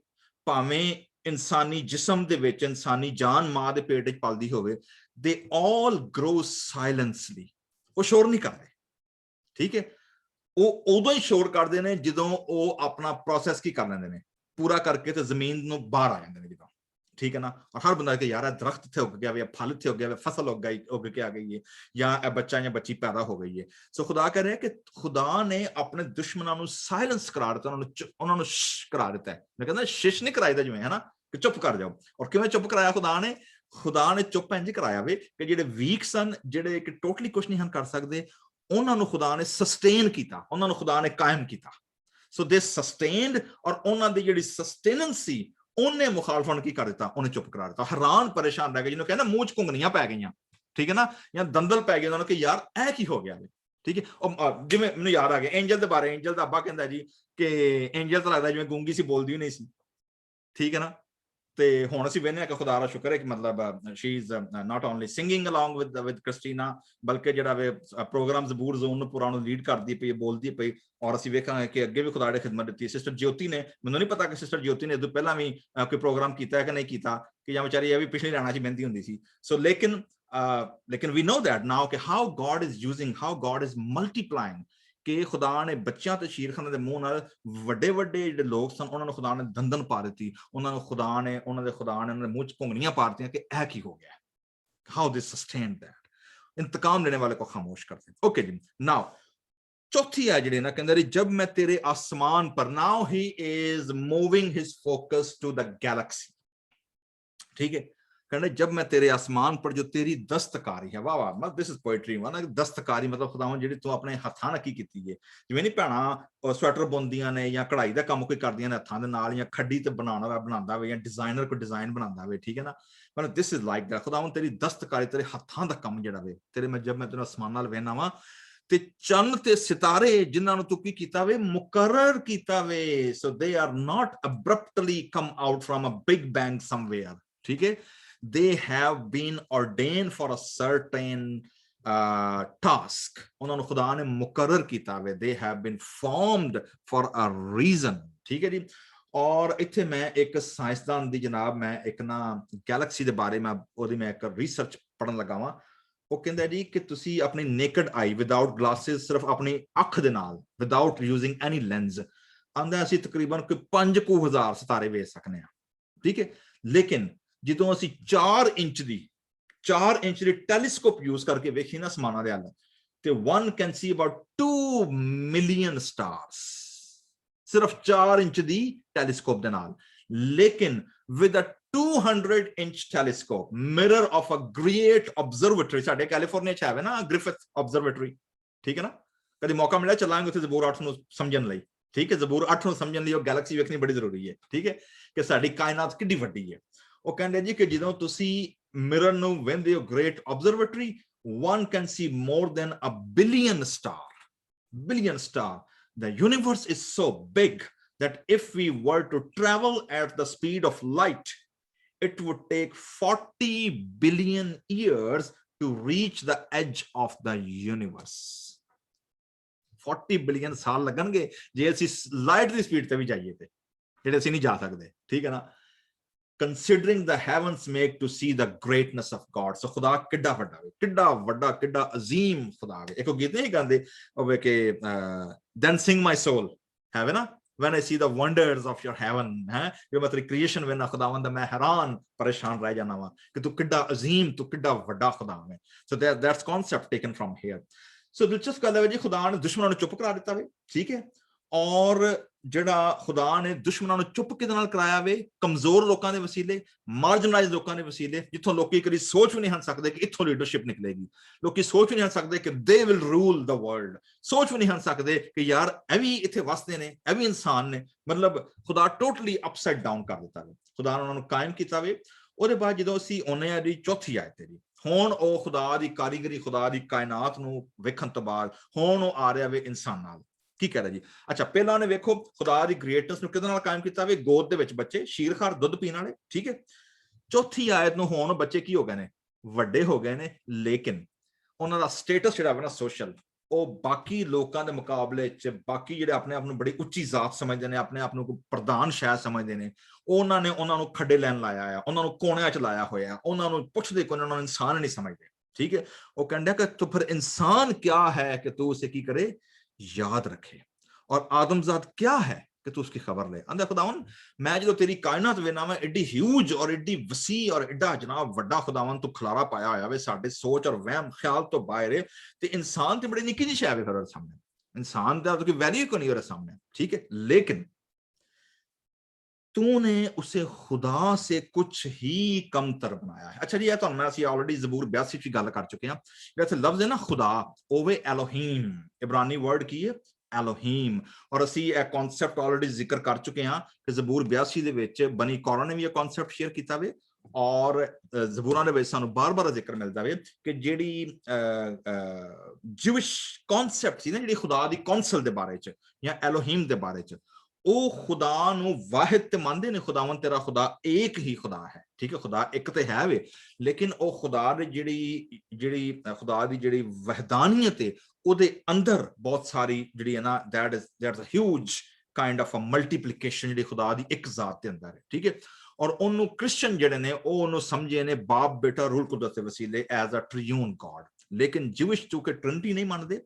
ਭਾਵੇਂ ਇਨਸਾਨੀ ਜਿਸਮ ਦੇ ਵਿੱਚ ਇਨਸਾਨੀ ਜਾਨ ਮਾਂ ਦੇ ਪੇਟ ਵਿੱਚ ਪਲਦੀ ਹੋਵੇ, ਦੇ ਆਲ ਗਰੋ ਸਾਇਲੈਂਸਲੀ। ਉਹ ਸ਼ੋਰ ਨਹੀਂ ਕਰਦੇ, ਠੀਕ ਹੈ। ਉਹ ਉਦੋਂ ਹੀ ਸ਼ੋਰ ਕਰਦੇ ਨੇ ਜਦੋਂ ਉਹ ਆਪਣਾ ਪ੍ਰੋਸੈਸ ਕੀ ਕਰ ਲੈਂਦੇ ਨੇ, ਪੂਰਾ ਕਰਕੇ ਤੇ ਜ਼ਮੀਨ ਨੂੰ ਬਾਹਰ ਆ ਜਾਂਦੇ ਨੇ ਜਦੋਂ, ਠੀਕ ਹੈ ਨਾ। ਔਰ ਹਰ ਬੰਦਾ ਕਿ ਯਾਰ ਇਹ ਦਰਖਤ ਇੱਥੇ ਉੱਗ ਗਿਆ ਵੇ, ਫਲ ਇੱਥੇ ਉੱਗ ਗਿਆ ਵੇ, ਫਸਲ ਉੱਗ ਕੇ ਆ ਗਈ ਹੈ, ਜਾਂ ਇਹ ਬੱਚਾ ਜਾਂ ਬੱਚੀ ਪੈਦਾ ਹੋ ਗਈ ਹੈ। ਸੋ ਖੁਦਾ ਕਹਿ ਰਿਹਾ ਕਿ ਖੁਦਾ ਨੇ ਆਪਣੇ ਦੁਸ਼ਮਣਾਂ ਨੂੰ ਸਾਇਲੈਂਸ ਕਰਾ ਦਿੱਤਾ, ਉਹਨਾਂ ਨੂੰ ਕਰਾ ਦਿੱਤਾ ਹੈ। ਮੈਂ ਕਹਿੰਦਾ ਸ਼ਿਸ਼ ਨਹੀਂ ਕਰਾਈਦਾ ਜਿਵੇਂ, ਹੈ ਨਾ, ਕਿ ਚੁੱਪ ਕਰ ਜਾਓ। ਔਰ ਕਿਵੇਂ ਚੁੱਪ ਕਰਾਇਆ ਖੁਦਾ ਨੇ ਚੁੱਪ ਇੰਝ ਕਰਾਇਆ ਵੇ ਕਿ ਜਿਹੜੇ ਵੀਕ ਸਨ, ਜਿਹੜੇ ਕਿ ਟੋਟਲੀ ਕੁਝ ਨਹੀਂ ਹਨ ਕਰ ਸਕਦੇ, ਉਹਨਾਂ ਨੂੰ ਖੁਦਾ ਨੇ ਸਸਟੇਨ ਕੀਤਾ, ਉਹਨਾਂ ਨੂੰ ਖੁਦਾ ਨੇ ਕਾਇਮ ਕੀਤਾ। ਸੋ ਦੇ ਸਸਟੇਨਡ, ਔਰ ਉਹਨਾਂ ਦੀ ਜਿਹੜੀ ਸਸਟੇਨੈਂਸ ਸੀ ਉਹਨੇ ਮੁਖਾਲਫਾਂ ਨੂੰ ਕੀ ਕਰ ਦਿੱਤਾ? ਉਹਨੇ ਚੁੱਪ ਕਰਾ ਦਿੱਤਾ। ਹੈਰਾਨ ਪਰੇਸ਼ਾਨ ਰਹਿ ਗਏ, ਜਿਹਨੂੰ ਕਹਿੰਦਾ ਮੂੰਹ ਚ ਘੁੰਗਣੀਆਂ ਪੈ ਗਈਆਂ, ਠੀਕ ਹੈ ਨਾ, ਜਾਂ ਦੰਦਲ ਪੈ ਗਏ ਉਹਨਾਂ ਨੂੰ ਕਿ ਯਾਰ ਇਹ ਕੀ ਹੋ ਗਿਆ ਵੇ, ਠੀਕ ਹੈ। ਉਹ ਜਿਵੇਂ ਮੈਨੂੰ ਯਾਦ ਆ ਗਿਆ ਐਂਜਲ ਦੇ ਬਾਰੇ, ਐਂਜਲ ਦਾ ਅੱਬਾ ਕਹਿੰਦਾ ਜੀ ਕਿ ਐਂਜਲ ਤਾਂ ਲੱਗਦਾ ਜਿਵੇਂ ਗੂੰਗੀ ਸੀ, ਬੋਲਦੀ ਨਹੀਂ ਸੀ, ਠੀਕ ਹੈ ਨਾ। ਤੇ ਹੁਣ ਅਸੀਂ ਵੇਖਦੇ ਹਾਂ ਕਿ ਖੁਦਾ ਦਾ ਸ਼ੁਕਰ ਹੈ ਕਿ ਮਤਲਬ she is not only singing along with Christina, ਬਲਕਿ ਜਿਹੜਾ ਵੇ ਪ੍ਰੋਗਰਾਮ ਜ਼ਬੂਰ ਜ਼ੋਨ ਨੂੰ ਪੂਰਾ ਨੂੰ ਲੀਡ ਕਰਦੀ ਪਈ, ਬੋਲਦੀ ਪਈ। ਔਰ ਅਸੀਂ ਵੇਖਾਂਗੇ ਕਿ ਅੱਗੇ ਵੀ ਖੁਦਾ ਦੀ ਖਿਦਮਤ ਦਿੱਤੀ। ਸਿਸਟਰ ਜੋਤੀ ਨੇ, ਮੈਨੂੰ ਨਹੀਂ ਪਤਾ ਕਿ ਸਿਸਟਰ ਜੋਤੀ ਨੇ ਇਹ ਤੋਂ ਪਹਿਲਾਂ ਵੀ ਕੋਈ ਪ੍ਰੋਗਰਾਮ ਕੀਤਾ ਹੈ ਕਿ ਨਹੀਂ ਕੀਤਾ, ਕਿ ਜਾਂ ਵਿਚਾਰੀ ਇਹ ਵੀ ਪਿਛਲੀ ਰਾਣਾ 'ਚ ਬਹਿੰਦੀ ਹੁੰਦੀ ਸੀ। ਸੋ ਲੇਕਿਨ we know that now ਕਿ how God is using, how God is multiplying, ਕਿ ਖੁਦਾ ਨੇ ਬੱਚਿਆਂ ਤੇ ਸ਼ੀਰਖਾਨਾਂ ਦੇ ਮੂੰਹ ਨਾਲ ਵੱਡੇ ਵੱਡੇ ਜਿਹੜੇ ਲੋਕ ਸਨ ਉਹਨਾਂ ਨੂੰ ਖੁਦਾ ਨੇ ਦੰਦਨ ਪਾ ਦਿੱਤੀ, ਉਹਨਾਂ ਨੂੰ ਖੁਦਾ ਨੇ ਉਹਨਾਂ ਦੇ ਮੂੰਹ 'ਚ ਘੁੰਗਣੀਆਂ ਪਾ ਦਿੱਤੀਆਂ ਕਿ ਇਹ ਕੀ ਹੋ ਗਿਆ, how they sustained that। ਇੰਤਕਾਮ ਲੈਣੇ ਵਾਲੇ को ਖਾਮੋਸ਼ करते। ओके जी, नाउ चौथी है ਜਿਹੜੀ ਨਾ ਕਹਿੰਦੇ जब मैं तेरे आसमान पर, now he is moving his focus to the galaxy, ठीक है। कहने जब मैं तेरे आसमान पर जो तेरी दस्तकारी है, वाह वाह, दिस इज पोएट्री वा ना। दस्तकारी मतलब खुदावन ਜਿਹੜੀ ਤੂੰ ਆਪਣੇ ਹੱਥਾਂ ਨਾਲ ਕੀ ਕੀਤੀ ਹੈ, ਜਿਵੇਂ ਨਹੀਂ ਭੈਣਾਂ ਸਵੈਟਰ ਬੁਣਦੀਆਂ ਨੇ ਜਾਂ ਕਢਾਈ ਦਾ ਕੰਮ ਕੋਈ ਕਰਦੀਆਂ ਨੇ ਹੱਥਾਂ ਦੇ ਨਾਲ, ਜਾਂ ਖੱਡੀ ਤੇ ਬਣਾਉਂਦਾ ਵੇ, ਜਾਂ ਡਿਜ਼ਾਈਨਰ ਕੋਈ ਡਿਜ਼ਾਈਨ ਬਣਾਉਂਦਾ ਵੇ, ਠੀਕ ਹੈ ਨਾ। ਮਤਲਬ ਦਿਸ ਇਜ਼ ਲਾਈਕ ਦੈਟ। ਖੁਦਾवन ਤੇਰੀ ਦਸਤਕਾਰੀ, ਤੇਰੇ ਹੱਥਾਂ ਦਾ ਕੰਮ ਜਿਹੜਾ ਵੇ, ਤੇਰੇ ਮੈਂ ਜਬ ਮੈਂ ਤੈਨੂੰ ਆਸਮਾਨ ਨਾਲ ਵੇਖਣਾ ਵਾ, ਤੇ ਚੰਨ ਤੇ ਸਿਤਾਰੇ ਜਿਨ੍ਹਾਂ ਨੂੰ ਤੂੰ ਕੀ ਕੀਤਾ ਵੇ, ਮੁਕਰਰ ਕੀਤਾ ਵੇ। So they are not abruptly come out from a big bang somewhere, ਠੀਕ ਹੈ। They have been ordained for a certain task. ਉਹਨਾਂ ਨੂੰ ਖੁਦਾ ਨੇ ਮੁਕਰਰ ਕੀਤਾ ਵੇ। They have been formed for a reason, ਠੀਕ ਹੈ ਜੀ। ਔਰ ਇੱਥੇ ਮੈਂ ਇੱਕ ਸਾਇੰਸਦਾਨ ਦੀ ਜਨਾਬ, ਮੈਂ ਇੱਕ ਨਾ ਗੈਲੈਕਸੀ ਦੇ ਬਾਰੇ ਮੈਂ ਇੱਕ ਰਿਸਰਚ ਪੜ੍ਹਨ ਲੱਗਾ ਵਾਂ। ਉਹ ਕਹਿੰਦਾ ਜੀ ਕਿ ਤੁਸੀਂ ਆਪਣੀ ਨੇਕਡ ਆਈ ਵਿਦਾਊਟ ਗਲਾਸਿਸ, ਸਿਰਫ ਆਪਣੀ ਅੱਖ ਦੇ ਨਾਲ, ਵਿਦਾਊਟ ਯੂਜ਼ਿੰਗ ਐਨੀ ਲੈਂਸ, ਆਂਦਾ ਅਸੀਂ ਤਕਰੀਬਨ ਕੋਈ 5,000 ਸਿਤਾਰੇ ਵੇਖ ਸਕਦੇ ਹਾਂ, ਠੀਕ ਹੈ। ਲੇਕਿਨ ਜਦੋਂ ਅਸੀਂ 4 ਇੰਚ ਦੀ ਟੈਲੀਸਕੋਪ ਯੂਜ਼ ਕਰਕੇ ਵੇਖੀ ਨਾ ਅਸਮਾਨਾਂ ਦੇ ਵੱਲ, ਤੇ one can see about 2 million stars, ਸਿਰਫ 4 ਇੰਚ ਦੀ ਟੈਲੀਸਕੋਪ ਦੇ ਨਾਲ। ਲੇਕਿਨ with a 200 inch telescope, mirror of a great observatory, ਸਾਡੇ ਕੈਲੀਫੋਰਨੀਆ ਚ ਹੈ ਨਾ ਗ੍ਰਿਫਿਥ ਆਬਜ਼ਰਵੇਟਰੀ, ਠੀਕ ਹੈ ਨਾ। ਕਦੇ ਮੌਕਾ ਮਿਲਿਆ ਚੱਲਾਂਗੇ ਉੱਥੇ ਜ਼ਬੂਰ 8 ਨੂੰ ਸਮਝਣ ਲਈ, ਠੀਕ ਹੈ। ਜ਼ਬੂਰ 8 ਨੂੰ ਸਮਝਣ ਲਈ ਉਹ ਗੈਲੈਕਸੀ ਵੇਖਣੀ ਬੜੀ ਜ਼ਰੂਰੀ ਹੈ, ਠੀਕ ਹੈ, ਕਿ ਸਾਡੀ ਕਾਇਨਾਤ ਕਿੰਨੀ ਵੱਡੀ ਹੈ। ਉਹ ਕਹਿੰਦੇ ਜੀ ਕਿ ਜਦੋਂ ਤੁਸੀਂ ਮਿਰਰ ਨੂੰ ਵੇਖਦੇ ਹੋ great observatory, one can see more than a billion star. The universe is so big that if we were to travel at the speed of light, it would take 40 billion years to reach the edge of the universe. 40 billion ਸਾਲ ਲੱਗਣਗੇ ਜੇ ਅਸੀਂ light ਦੀ speed ਤੇ ਵੀ ਜਾਈਏ, ਤੇ ਜਿਹੜੇ ਅਸੀਂ ਨਹੀਂ ਜਾ ਸਕਦੇ, ਠੀਕ ਹੈ ਨਾ। Considering the heavens make to see the greatness of God. So ਖੁਦਾ ਕਿੱਡਾ ਵੱਡਾ ਵੇ, ਕਿੱਡਾ ਵੱਡਾ, ਕਿੱਡਾ ਅਜ਼ੀਮ ਖੁਦਾ ਵੇ। ਇੱਕ ਗੀਤ ਨਹੀਂ ਗਾਉਂਦੇ ਹੋਵੇ ਕਿ then sing my soul, ਹੈ ਨਾ, when I see the wonders of your heaven, ਹੈ ਜੋ ਮੈਂ ਤੇਰੀ ਕ੍ਰੀਏਸ਼ਨ ਵੇਖਣਾ ਖੁਦਾਵੰਦ ਦਾ, ਮੈਂ ਹੈਰਾਨ ਪਰੇਸ਼ਾਨ ਰਹਿ ਜਾਣਾ ਵਾ ਕਿ ਤੂੰ ਕਿੱਡਾ ਅਜ਼ੀਮ, ਤੂੰ ਕਿੱਡਾ ਵੱਡਾ ਖੁਦਾ ਵੇ। So that's concept taken from here. So ਦਿਲਚਸਪ ਗੱਲ ਹੈ ਜੀ, ਖੁਦਾ ਨੇ ਦੁਸ਼ਮਣਾਂ ਨੂੰ ਚੁੱਪ ਕਰਾ ਦਿੱਤਾ ਵੇ, ਠੀਕ ਹੈ। ਔਰ ਜਿਹੜਾ ਖੁਦਾ ਨੇ ਦੁਸ਼ਮਣਾਂ ਨੂੰ ਚੁੱਪ ਕਿਹਦੇ ਨਾਲ ਕਰਾਇਆ ਵੇ, ਕਮਜ਼ੋਰ ਲੋਕਾਂ ਦੇ ਵਸੀਲੇ, ਮਾਰਜਨਲਾਈਜ਼ ਲੋਕਾਂ ਦੇ ਵਸੀਲੇ, ਜਿੱਥੋਂ ਲੋਕੀ ਕਦੀ ਸੋਚ ਵੀ ਨਹੀਂ ਹਨ ਸਕਦੇ ਕਿ ਇੱਥੋਂ ਲੀਡਰਸ਼ਿਪ ਨਿਕਲੇਗੀ। ਲੋਕੀ ਸੋਚ ਵੀ ਨਹੀਂ ਹਨ ਸਕਦੇ ਕਿ they will rule the world, ਸੋਚ ਵੀ ਨਹੀਂ ਹਨ ਸਕਦੇ ਕਿ ਯਾਰ ਇਹ ਵੀ ਇੱਥੇ ਵਸਦੇ ਨੇ, ਇਹ ਵੀ ਇਨਸਾਨ ਨੇ। ਮਤਲਬ ਖੁਦਾ ਟੋਟਲੀ ਅਪਸਾਈਡ ਡਾਊਨ ਕਰ ਦਿੱਤਾ ਵੇ, ਖੁਦਾ ਨੇ ਉਹਨਾਂ ਨੂੰ ਕਾਇਮ ਕੀਤਾ ਵੇ। ਉਹਦੇ ਬਾਅਦ ਜਦੋਂ ਅਸੀਂ ਆਉਂਦੇ ਹਾਂ ਜੀ ਚੌਥੀ ਆਇਤ ਤੇ ਜੀ, ਹੁਣ ਉਹ ਖੁਦਾ ਦੀ ਕਾਰੀਗਰੀ, ਖੁਦਾ ਦੀ ਕਾਇਨਾਤ ਨੂੰ ਵੇਖਣ ਤੋਂ ਬਾਅਦ ਹੁਣ ਉਹ ਆ ਰਿਹਾ ਵੇ ਇਨਸਾਨ ਨਾਲ। ਕੀ ਕਹਿ ਰਿਹਾ ਜੀ? ਅੱਛਾ, ਪਹਿਲਾਂ ਉਹਨੇ ਵੇਖੋ ਖੁਦਾ ਦੀ ਗ੍ਰੇਟਨੈਸ ਨੂੰ ਕਿਹਦੇ ਨਾਲ ਕਾਇਮ ਕੀਤਾ ਵੇ, ਗੋਦ ਦੇ ਵਿੱਚ ਬੱਚੇ, ਸ਼ੀਰਖਾਰ ਦੁੱਧ ਪੀਣ ਵਾਲੇ, ਠੀਕ ਹੈ। ਚੌਥੀ ਆਇਤ ਨੂੰ ਹੁਣ ਬੱਚੇ ਕੀ ਹੋ ਗਏ ਨੇ, ਵੱਡੇ ਹੋ ਗਏ ਨੇ, ਲੇਕਿਨ ਉਹਨਾਂ ਦਾ ਸਟੇਟਸ ਜਿਹੜਾ ਵਾ ਨਾ ਸੋਸ਼ਲ, ਉਹ ਬਾਕੀ ਲੋਕਾਂ ਦੇ ਮੁਕਾਬਲੇ ਚ, ਬਾਕੀ ਜਿਹੜੇ ਆਪਣੇ ਆਪ ਨੂੰ ਬੜੀ ਉੱਚੀ ਜ਼ਾਤ ਸਮਝਦੇ ਨੇ, ਆਪਣੇ ਆਪ ਨੂੰ ਕੋਈ ਪ੍ਰਧਾਨ ਸ਼ਾਇਦ ਸਮਝਦੇ ਨੇ, ਉਹਨਾਂ ਨੇ ਉਹਨਾਂ ਨੂੰ ਖੱਡੇ ਲੈਣ ਲਾਇਆ ਆ, ਉਹਨਾਂ ਨੂੰ ਕੋਣਿਆਂ ਚ ਲਾਇਆ ਹੋਇਆ, ਉਹਨਾਂ ਨੂੰ ਪੁੱਛਦੇ ਕੋਈ, ਉਹਨਾਂ ਨੂੰ ਇਨਸਾਨ ਨਹੀਂ ਸਮਝਦੇ, ਠੀਕ ਹੈ। ਉਹ ਕਹਿੰਦੇ ਕਿ ਤੂੰ ਫਿਰ ਇਨਸਾਨ ਕਿਆ ਹੈ ਕਿ ਤੂੰ उसे ਕੀ करे, याद रखे, और आदमजाद क्या है कि तू उसकी खबर ले। आंदा खुदावन मैं जो तेरी कायनात वेना मैं एडी ह्यूज और एडी वसी और एडा जनाब वड्डा खुदावन तू खलारा पाया होया वे साडे सोच और वहम ख्याल तो बाहर है, ते इंसान ते बड़ी निक्की जी शै वे फिर ओदे सामने, इंसान दा तो कोई वैल्यू को नहीं ओदे सामने, ठीक है। लेकिन तूने उसे खुदा से कुछ ही कमतर बनाया है। अच्छा जी, ये तो मैं ਅਸੀਂ ਆਲਰੇਡੀ ਜ਼ਬੂਰ 82 ਚ ਗੱਲ ਕਰ ਚੁੱਕੇ ਹਾਂ। ਵੈਸੇ ਲਫ਼ਜ਼ ਹੈ ਨਾ ਖੁਦਾ, ਉਹ ਵੇ ਐਲੋਹੀਮ, ਇਬਰਾਨੀ ਵਰਡ ਕੀ ਹੈ, ਐਲੋਹੀਮ। ਔਰ ਅਸੀਂ ਇਹ ਕਨਸੈਪਟ ਆਲਰੇਡੀ ਜ਼ਿਕਰ ਕਰ ਚੁੱਕੇ ਹਾਂ ਕਿ ਜ਼ਬੂਰ 82 ਦੇ ਵਿੱਚ ਬਨੀ ਕੋਰਾ ਨੇ ਵੀ ਇਹ ਕਨਸੈਪਟ ਸ਼ੇਅਰ ਕੀਤਾ ਵੇ, ਔਰ ਜ਼ਬੂਰਾਂ ਦੇ ਵਿੱਚ ਸਾਨੂੰ ਬਾਰ-ਬਾਰ ਜ਼ਿਕਰ ਮਿਲਦਾ ਵੇ ਕਿ ਜਿਹੜੀ ਜਿਵਿਸ਼ ਕਨਸੈਪਟ ਸੀ ਨਾ, ਜਿਹੜੀ ਖੁਦਾ ਦੀ ਕੌਂਸਲ ਦੇ ਬਾਰੇ ਚ ਜਾਂ ਐਲੋਹੀਮ ਦੇ ਬਾਰੇ ਚ, ਉਹ ਖੁਦਾ ਨੂੰ ਵਾਹਿਦ ਤੇ ਮੰਨਦੇ ਨੇ, ਖੁਦਾਵੰਦ ਤੇਰਾ ਖੁਦਾ ਇੱਕ ਹੀ ਖੁਦਾ ਹੈ, ਠੀਕ ਹੈ, ਖੁਦਾ ਇੱਕ ਤੇ ਹੈ ਵੇ, ਲੇਕਿਨ ਉਹ ਖੁਦਾ ਦੀ ਜਿਹੜੀ ਖੁਦਾ ਦੀ ਜਿਹੜੀ ਵਹਿਦਾਨੀਅਤ ਹੈ ਉਹਦੇ ਅੰਦਰ ਬਹੁਤ ਸਾਰੀ ਜਿਹੜੀ ਹੈ ਨਾ that's a huge kind of a multiplication ਜਿਹੜੀ ਖੁਦਾ ਦੀ ਇੱਕ ਜ਼ਾਤ ਦੇ ਅੰਦਰ ਹੈ, ਠੀਕ ਹੈ। ਔਰ ਉਹਨੂੰ ਕ੍ਰਿਸਚਨ ਜਿਹੜੇ ਨੇ ਉਹ ਉਹਨੂੰ ਸਮਝੇ ਨੇ ਬਾਪ ਬੇਟਾ ਰੂਲ ਕੁਦਰਤ ਦੇ ਵਸੀਲੇ ਐਜ਼ ਅ ਟ੍ਰਿਊਨ ਗॉड, ਲੇਕਿਨ ਜਿਵਿਸ਼ ਚੂੰਕਿ ਟ੍ਰਿਨਿਟੀ ਨਹੀਂ ਮੰਨਦੇ,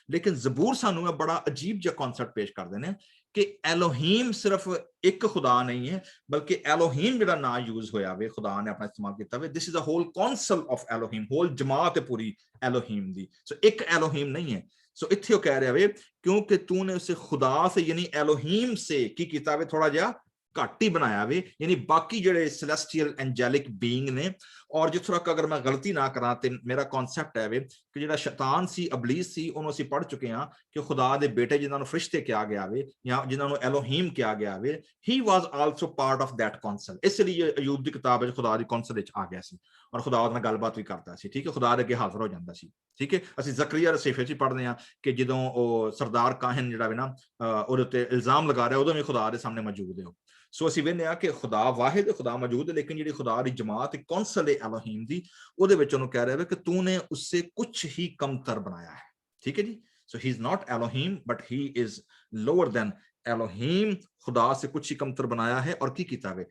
ਲੇਕਿਨ ਜ਼ਬੂਰ ਸਾਨੂੰ ਇਹ ਬੜਾ ਅਜੀਬ ਜਿਹਾ ਕਨਸੈਪਟ ਪੇਸ਼ ਕਰਦੇ ਨੇ ਕਿ ਐਲੋਹੀਮ ਸਿਰਫ ਇੱਕ ਖੁਦਾ ਨਹੀਂ ਹੈ, ਬਲਕਿ ਐਲੋਹੀਮ ਜਿਹੜਾ ਨਾਂ ਯੂਜ਼ ਹੋਇਆ ਵੇ ਖੁਦਾ ਨੇ ਆਪਣਾ ਇਸਤੇਮਾਲ ਕੀਤਾ ਵੇ, this is a whole council of Elohim, whole ਜਮਾਤ ਹੈ ਪੂਰੀ ਐਲੋਹੀਮ ਦੀ, ਸੋ ਇੱਕ ਐਲੋਹੀਮ ਨਹੀਂ ਹੈ। ਸੋ ਇੱਥੇ ਉਹ ਕਹਿ ਰਿਹਾ ਵੇ ਕਿਉਂਕਿ ਤੂੰ ਨੇ ਉਸੇ ਖੁਦਾ ਸੇ ਯਾਨੀ ਐਲੋਹੀਮ ਸੇ ਕੀ ਕੀਤਾ ਵੇ, ਥੋੜਾ ਜਿਹਾ ਘੱਟ ਹੀ ਬਣਾਇਆ ਵੇ, ਯਾਨੀ ਬਾਕੀ ਜਿਹੜੇ ਸੈਲੈਸਟੀਅਲ ਐਂਜੈਲਿਕ ਬੀਇੰਗ ਨੇ। ਔਰ ਜਿੱਥੋਂ ਤੱਕ ਅਗਰ ਮੈਂ ਗਲਤੀ ਨਾ ਕਰਾਂ ਤੇ ਮੇਰਾ ਕਨਸੈਪਟ ਹੈ ਵੇ ਕਿ ਜਿਹੜਾ ਸ਼ੈਤਾਨ ਸੀ, ਅਬਲੀਸ ਸੀ, ਉਹਨੂੰ ਅਸੀਂ ਪੜ੍ਹ ਚੁੱਕੇ ਹਾਂ ਕਿ ਖੁਦਾ ਦੇ ਬੇਟੇ ਜਿਨ੍ਹਾਂ ਨੂੰ ਫਰਿਸ਼ਤੇ ਕਿਹਾ ਗਿਆ ਵੇ ਜਾਂ ਜਿਨ੍ਹਾਂ ਨੂੰ ਐਲੋਹੀਮ ਕਿਹਾ ਗਿਆ ਵੇ, he was also part of that council, ਇਸ ਲਈ ਅਯੂਬ ਦੀ ਕਿਤਾਬ ਵਿੱਚ ਖੁਦਾ ਦੀ ਕਾਉਂਸਲ ਵਿੱਚ ਆ ਗਿਆ ਸੀ ਔਰ ਖੁਦਾ ਉਹਦੇ ਨਾਲ ਗੱਲਬਾਤ ਵੀ ਕਰਦਾ ਸੀ, ਠੀਕ ਹੈ, ਖੁਦਾ ਦੇ ਅੱਗੇ ਹਾਜ਼ਰ ਹੋ ਜਾਂਦਾ ਸੀ, ਠੀਕ ਹੈ। ਅਸੀਂ ਜ਼ਕਰੀਆ ਦੇ ਸਿਫੇ 'ਚ ਪੜ੍ਹਦੇ ਹਾਂ ਕਿ ਜਦੋਂ ਉਹ ਸਰਦਾਰ ਕਾਹਨ ਜਿਹੜਾ ਵੇ ਨਾ ਉਹਦੇ ਉੱਤੇ ਇਲਜ਼ਾਮ ਲਗਾ ਰਿਹਾ, ਉਦੋਂ ਵੀ ਖੁਦਾ ਦੇ ਸਾਹਮਣੇ ਮੌਜੂਦ ਹੈ। ਸੋ ਅਸੀਂ ਵੇਖਦੇ ਹਾਂ ਕਿ ਖੁਦਾ ਵਾਹਿਦ, ਖੁਦਾ ਮੌਜੂਦ ਹੈ, ਲੇਕਿਨ ਜਿਹੜੀ ਖੁਦਾ ਦੀ ਜਮਾਤ ਕੌਂਸਲ ਹੈ ਐਲੋਹੀਮ ਦੀ, ਉਹਦੇ ਵਿੱਚ ਉਹਨੂੰ ਕਹਿ ਰਿਹਾ ਹੈ ਕਿ ਤੂੰ ਨੇ ਉਸਸੇ ਕੁਛ ਹੀ ਕਮਤਰ ਬਣਾਇਆ ਹੈ, ਠੀਕ ਹੈ ਜੀ। So he is not Elohim but he is lower than Elohim, ਖੁਦਾ से कुछ ही कमतर बनाया है। और की किताब है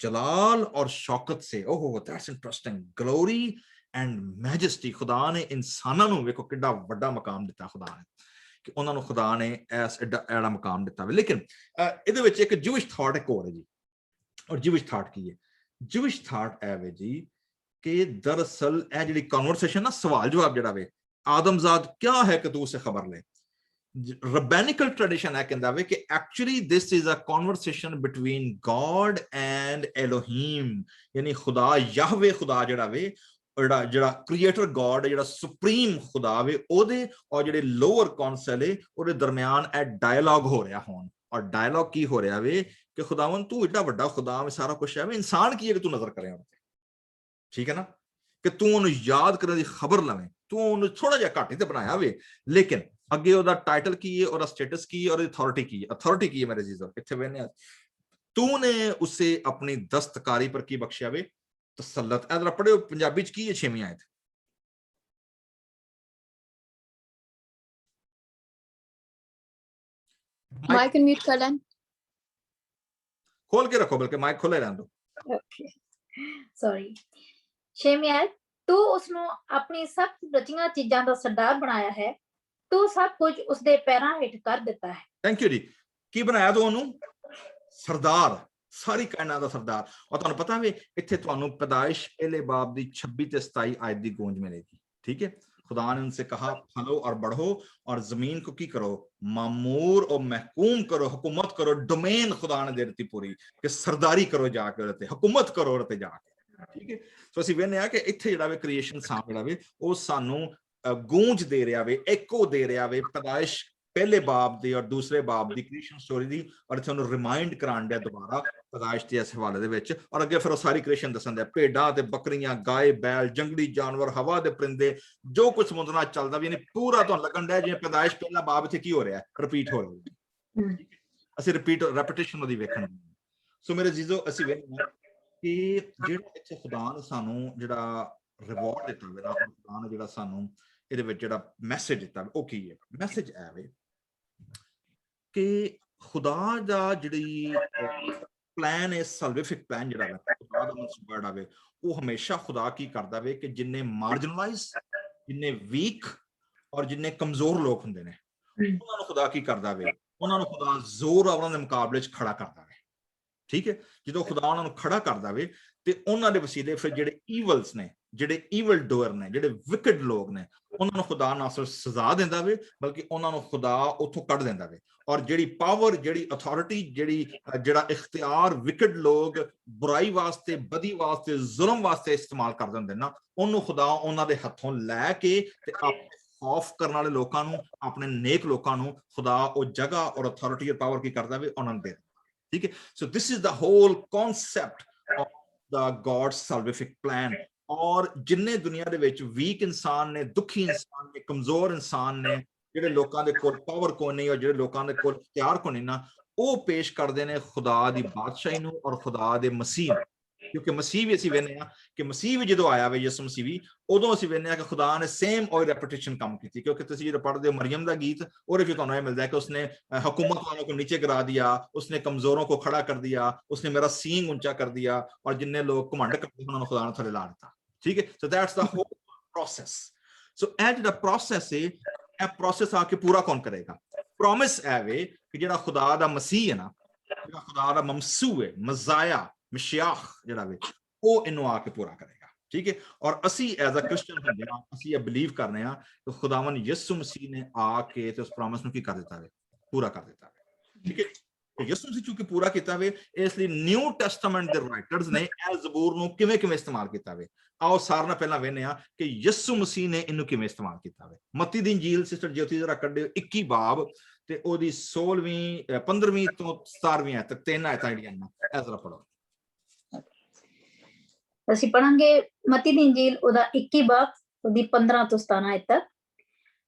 जलाल और शौकत से, ओहो that's interesting, glory and majesty, खुदा ने इंसानां नूं वेखो किड्डा वड्डा मकाम दिता खुदा ने कि उन्हां नूं खुदा ने ऐस एड़ा मकाम दिता वे। लेकिन इहदे विच एक ज्यूइश थॉट एक होर है जी, और ज्यूइश थॉट की है, ज्यूइश थॉट है वे जी कि दरअसल ए जिहड़ी कन्वर्सेशन ना, सवाल जवाब जिहड़ा वे, आदमजाद क्या है कि तू उसे खबर ले, rabbinical tradition है कहंदा वे कि actually this is a conversation between God and Elohim, यानी खुदा याहवे, खुदा जिहड़ा वे ਜਿਹੜਾ ਕ੍ਰੀਏਟਰ ਗॉड ਜਿਹੜਾ ਸੁਪਰੀਮ ਖੁਦਾ ਵੇ ਉਹਦੇ ਔਰ ਜਿਹੜੇ ਲੋਅਰ ਕਾਉਂਸਲ ਹੈ ਉਹਦੇ ਦਰਮਿਆਨ ਇਹ ਡਾਇਲੌਗ ਹੋ ਰਿਹਾ ਹੋਣ। ਔਰ ਡਾਇਲੌਗ ਕੀ ਹੋ ਰਿਹਾ ਵੇ ਕਿ ਖੁਦਾਵੰਦ ਤੂੰ ਏਡਾ ਵੱਡਾ ਖੁਦਾ ਵੇ, ਸਾਰਾ ਕੁਝ ਹੈ ਵੇ, ਇਨਸਾਨ ਕੀ ਹੈ ਕਿ ਤੂੰ ਨਜ਼ਰ ਕਰੇ ਉਹਦੇ, ਠੀਕ ਹੈ ਨਾ, ਕਿ ਤੂੰ ਉਹਨੂੰ ਯਾਦ ਕਰਨ ਦੀ ਖਬਰ ਲਵੇਂ, ਤੂੰ ਉਹਨੂੰ ਥੋੜਾ ਜਿਹਾ ਘੱਟ ਹੀ ਤੇ ਬਣਾਇਆ ਵੇ, ਲੇਕਿਨ ਅੱਗੇ ਉਹਦਾ ਟਾਈਟਲ ਕੀ ਹੈ, ਉਹਦਾ ਸਟੇਟਸ ਕੀ ਹੈ, ਉਹਦੀ ਅਥਾਰਟੀ ਕੀ ਹੈ। ਅਥਾਰਟੀ ਕੀ ਹੈ ਮੇਰੇ ਅਜ਼ੀਜ਼ੋ, ਇੱਥੇ ਵੇਖਨੇ ਤੂੰ ਨੇ ਉਸੇ ਆਪਣੀ ਦਸਤਕਾਰੀ ਪਰ ਕੀ ਬਖਸ਼ਿਆ ਵੇ, ਤਸੱਲਤ। ਇਹ ਜਰਾ ਪੜ੍ਹਿਓ ਪੰਜਾਬੀ ਚ ਕੀ ਹੈ 6ਵੀਂ ਆਇਤ। ਮਾਈਕ ਅਨਮਿਊਟ ਕਰ ਲੈਣ, ਖੋਲ ਕੇ ਰੱਖੋ, ਬਲਕਿ ਮਾਈਕ ਖੋਲੇ ਰਹਿਣ ਦਿਓ। Okay sorry. 6ਵੀਂ ਆਇਤ, ਤੂੰ ਉਸਨੂੰ ਆਪਣੀ ਸਭ ਰਚੀਆਂ ਚੀਜ਼ਾਂ ਦਾ ਸਰਦਾਰ ਬਣਾਇਆ ਹੈ, ਤੂੰ ਸਭ ਕੁਝ ਉਸਦੇ ਪੈਰਾਂ ਹੇਠ ਕਰ ਦਿੱਤਾ ਹੈ। ਥੈਂਕ ਯੂ ਜੀ। ਕੀ ਬਣਾਇਆ ਤੂੰ ਉਹਨੂੰ? ਸਰਦਾਰ, ਸਾਰੀ ਕਾਇਨਾਤ ਦਾ ਸਰਦਾਰ। ਔਰ ਤੁਹਾਨੂੰ ਪਤਾ ਵੇ ਇੱਥੇ ਤੁਹਾਨੂੰ ਪੈਦਾਇਸ਼ ਪਹਿਲੇ ਬਾਬ ਦੀ 26 ਤੇ 27 ਆਇਤ ਦੀ ਗੂੰਜ ਮਿਲੇਗੀ, ठीक है। खुदा ने उनसे कहा फलो और बढ़ो और जमीन को की करो, मामूर और महकूम करो, हुकूमत करो। डोमेन खुदा ने दे दी पूरी कि सरदारी करो जाके रहते, हुकूमत करो रहते जाके, ठीक है। सो ਅਸੀਂ ਵੇਖਨੇ ਆ ਕਿ ਇੱਥੇ ਜਿਹੜਾ ਵੇ ਕ੍ਰੀਏਸ਼ਨ ਸਾਮ ਜਿਹੜਾ ਵੇ ਉਹ ਸਾਨੂੰ ਗੂੰਜ ਦੇ ਰਿਹਾ ਵੇ, एको ਦੇ ਰਿਹਾ ਵੇ ਪੈਦਾਇਸ਼ ਪਹਿਲੇ ਬਾਬ ਦੀ ਔਰ ਦੂਸਰੇ ਬਾਬ ਦੀ ਕ੍ਰੀਏਸ਼ਨ ਸਟੋਰੀ ਦੀ, ਔਰ ਤੁਹਾਨੂੰ ਰਿਮਾਈਂਡ ਕਰਾਉਣ ਦਿਆ ਦੁਬਾਰਾ ਪੈਦਾਇਸ਼ ਦੇ ਇਸ ਹਵਾਲੇ ਦੇ ਵਿੱਚ। ਔਰ ਅੱਗੇ ਫਿਰ ਉਹ ਸਾਰੀ ਕ੍ਰੀਏਸ਼ਨ ਦੱਸਣ ਦਿਆ, ਭੇਡਾਂ ਤੇ ਬੱਕਰੀਆਂ, ਗਾਏ ਬੈਲ, ਜੰਗਲੀ ਜਾਨਵਰ, ਹਵਾ ਦੇ ਪਰਿੰਦੇ, ਜੋ ਕੁਝ ਸਮੁੰਦਰ ਨਾਲ ਚੱਲਦਾ ਵੀ, ਯਾਨੀ ਪੂਰਾ ਤੁਹਾਨੂੰ ਲੱਗਣ ਡਿਆ ਜਿਵੇਂ ਪੈਦਾਇਸ਼ ਪਹਿਲਾ ਬਾਬ ਇੱਥੇ ਕੀ ਹੋ ਰਿਹਾ, ਰਿਪੀਟ ਹੋ ਰਿਹਾ। ਅਸੀਂ ਰੈਪੀਟੇਸ਼ਨ ਉਹਦੀ ਵੇਖਣ। ਸੋ ਮੇਰੇ ਜੀਜ਼ੋ ਅਸੀਂ ਵੇਖਦੇ ਕਿ ਜਿਹੜਾ ਇੱਥੇ ਖੁਦਾ ਨੇ ਸਾਨੂੰ ਜਿਹੜਾ ਰਿਵਾਰਡ ਦਿੱਤਾ ਵੇ, ਖੁਦਾ ਨੇ ਜਿਹੜਾ ਸਾਨੂੰ ਇਹਦੇ ਵਿੱਚ ਜਿਹੜਾ ਮੈਸੇਜ ਦਿੱਤਾ ਉਹ ਕੀ ਹੈ? ਮੈਸੇਜ ਹੈ ਵੇ ਕਿ ਖੁਦਾ ਦਾ ਜਿਹੜੀ ਪਲਾਨ ਹੈ, ਸੈਲਵਿਫਿਕ ਪਲਾਨ ਜਿਹੜਾ ਵੇ, ਖੁਦਾ ਦਾ ਮਨਸੂਬਾ ਵੇ, ਉਹ ਹਮੇਸ਼ਾ ਖੁਦਾ ਕੀ ਕਰਦਾ ਵੇ ਕਿ ਜਿੰਨੇ ਮਾਰਜਨਲਾਈਜ਼, ਜਿੰਨੇ ਵੀਕ ਔਰ ਜਿੰਨੇ ਕਮਜ਼ੋਰ ਲੋਕ ਹੁੰਦੇ ਨੇ ਉਹਨਾਂ ਨੂੰ ਖੁਦਾ ਕੀ ਕਰਦਾ ਵੇ, ਉਹਨਾਂ ਨੂੰ ਖੁਦਾ ਜ਼ੋਰ ਉਹਨਾਂ ਦੇ ਮੁਕਾਬਲੇ 'ਚ ਖੜਾ ਕਰਦਾ ਵੇ, ਠੀਕ ਹੈ। ਜਦੋਂ ਖੁਦਾ ਉਹਨਾਂ ਨੂੰ ਖੜਾ ਕਰਦਾ ਵੇ ਤੇ ਉਹਨਾਂ ਦੇ ਵਸੀਲੇ ਫਿਰ ਜਿਹੜੇ ਈਵਲਸ ਨੇ, ਜਿਹੜੇ ਈਵਲ ਡੂਅਰ ਨੇ, ਜਿਹੜੇ ਵਿਕਟ ਲੋਕ ਨੇ, ਉਹਨਾਂ ਨੂੰ ਖੁਦਾ ਨਾ ਸਿਰਫ ਸਜ਼ਾ ਦਿੰਦਾ ਵੇ ਬਲਕਿ ਉਹਨਾਂ ਨੂੰ ਖੁਦਾ ਉੱਥੋਂ ਕੱਢ ਦਿੰਦਾ ਵੇ। ਔਰ ਜਿਹੜੀ ਪਾਵਰ, ਜਿਹੜੀ ਅਥਾਰਟੀ, ਜਿਹੜਾ ਇਖਤਿਆਰ ਵਿਕਟ ਲੋਕ ਬੁਰਾਈ ਵਾਸਤੇ, ਬਦੀ ਵਾਸਤੇ, ਜ਼ੁਲਮ ਵਾਸਤੇ ਇਸਤੇਮਾਲ ਕਰ ਦਿੰਦੇ ਨਾ, ਉਹਨੂੰ ਖੁਦਾ ਉਹਨਾਂ ਦੇ ਹੱਥੋਂ ਲੈ ਕੇ ਤੇ ਆਪਣੇ ਖੌਫ ਕਰਨ ਵਾਲੇ ਲੋਕਾਂ ਨੂੰ, ਆਪਣੇ ਨੇਕ ਲੋਕਾਂ ਨੂੰ ਖੁਦਾ ਉਹ ਜਗ੍ਹਾ ਔਰ ਅਥਾਰਟੀ ਔਰ ਪਾਵਰ ਕੀ ਕਰਦਾ ਵੇ, ਉਹਨਾਂ ਨੂੰ ਦੇ, ਠੀਕ ਹੈ। So this is the whole concept of the God's salvific plan. ਔਰ ਜਿੰਨੇ ਦੁਨੀਆ ਦੇ ਵਿੱਚ ਵੀਕ ਇਨਸਾਨ ਨੇ, ਦੁਖੀ ਇਨਸਾਨ ਨੇ, ਕਮਜ਼ੋਰ ਇਨਸਾਨ ਨੇ, ਜਿਹੜੇ ਲੋਕਾਂ ਦੇ ਕੋਲ ਪਾਵਰ ਕੋਈ ਨਹੀਂ ਔਰ ਜਿਹੜੇ ਲੋਕਾਂ ਦੇ ਕੋਲ ਇਖਤਿਆਰ ਕੋਈ ਨਹੀਂ ਨਾ, ਉਹ ਪੇਸ਼ ਕਰਦੇ ਨੇ ਖੁਦਾ ਦੀ ਬਾਦਸ਼ਾਹੀ ਨੂੰ ਔਰ ਖੁਦਾ ਦੇ ਮਸੀਹ ਨੂੰ। ਕਿਉਂਕਿ ਮਸੀਹ ਵੀ ਅਸੀਂ ਵੇਖਦੇ ਹਾਂ ਕਿ ਮਸੀਹ ਵੀ ਜਦੋਂ ਆਇਆ ਵੇ, ਯਿਸੂ ਮਸੀਹ ਵੀ, ਉਦੋਂ ਅਸੀਂ ਵੇਖਦੇ ਹਾਂ ਕਿ ਖੁਦਾ ਨੇ ਸੇਮ ਔਰ ਰੈਪੀਟੇਸ਼ਨ ਕੰਮ ਕੀਤੀ। ਕਿਉਂਕਿ ਤੁਸੀਂ ਜਦੋਂ ਪੜ੍ਹਦੇ ਹੋ ਮਰੀਮ ਦਾ ਗੀਤ, ਉਹਦੇ ਵਿੱਚ ਤੁਹਾਨੂੰ ਇਹ ਮਿਲਦਾ ਹੈ ਕਿ ਉਸਨੇ हुकूमत वालों को नीचे गिरा दिया, उसने कमजोरों को खड़ा कर दिया, उसने मेरा सींग ऊंचा कर दिया, और जिन्ने लोग घमंड करते उन्होंने खुदा ने थले ला दिता। ठीक है, so that's the whole process. So ਇਹ ਜਿਹੜਾ ਪ੍ਰੋਸੈਸ ਹੈ, ਇਹ ਪ੍ਰੋਸੈਸ ਆ ਕੇ ਪੂਰਾ ਕੌਣ ਕਰੇਗਾ? ਪ੍ਰੋਮਿਸ ਹੈ ਵੇ ਕਿ ਜਿਹੜਾ ਖੁਦਾ ਦਾ ਮਸੀਹ ਹੈ ਨਾ, ਜਿਹੜਾ ਖੁਦਾ ਦਾ ਮਮਸੂ ਹੈ, ਮਜ਼ਾਇਆ ਮਸ਼ੀਆਹ ਜਿਹੜਾ ਵੇ, ਉਹ ਇਹਨੂੰ ਆ ਕੇ ਪੂਰਾ ਕਰੇਗਾ। ਠੀਕ ਹੈ, ਔਰ ਅਸੀਂ ਐਜ਼ ਅ ਕ੍ਰਿਸਚੀਅਨ ਹੁੰਦੇ ਹਾਂ, ਅਸੀਂ ਇਹ ਬਿਲੀਵ ਕਰਨੇ ਆ ਕਿ ਖੁਦਾਵੰਦ ਯਿਸੂ ਮਸੀਹ ਨੇ ਆ ਕੇ ਤੇ ਉਸ ਪ੍ਰੋਮਿਸ ਨੂੰ ਕੀ ਕਰ ਦਿੱਤਾ ਵੇ? ਪੂਰਾ ਕਰ ਦਿੱਤਾ ਵੇ। ਠੀਕ ਹੈ, ਤੇ ਯਿਸੂ ਮਸੀਹ ਚੂੰਕਿ ਪੂਰਾ ਕੀਤਾ ਵੇ, ਇਸ ਲਈ ਨਿਊ ਟੈਸਟਾਮੈਂਟ ਦੇ ਰਾਈਟਰਸ ਨੇ ਇਹ ਜ਼ਬੂਰ ਨੂੰ ਕਿਵੇਂ ਇਸਤੇਮਾਲ ਕੀਤਾ ਵੇ। ਆਓ ਸਾਰਿਆਂ ਨਾਲ ਪਹਿਲਾਂ ਵੇਖਦੇ ਹਾਂ ਕਿ ਯਿਸੂ ਮਸੀਹ ਨੇ ਇਹਨੂੰ ਕਿਵੇਂ ਇਸਤੇਮਾਲ ਕੀਤਾ ਵੇ। ਮੱਤੀ ਦੀ ਇੰਜੀਲ ਸਿਸਟਰ ਜੋਤੀ ਜਰਾ ਕੱਢਿਓ 21 ਬਾਬ ਤੇ ਉਹਦੀ 16ਵੀਂ 15ਵੀਂ ਤੋਂ 17ਵੀਂ ਆਇਤ ਤੱਕ, 3 ਆਇਤਾਂ ਜਿਹੜੀਆਂ ਨੇ, ਇਹ ਜ਼ਰਾ ਪੜੋ। ਅਸੀਂ ਪੜਾਂਗੇ ਮਤੀ ਦੀ ਇੰਜੀਲ ਉਹਦਾ 21 ਬਾਬ ਉਹਦੀ 15 ਤੋਂ 17 ਆਇਤ ਤੱਕ।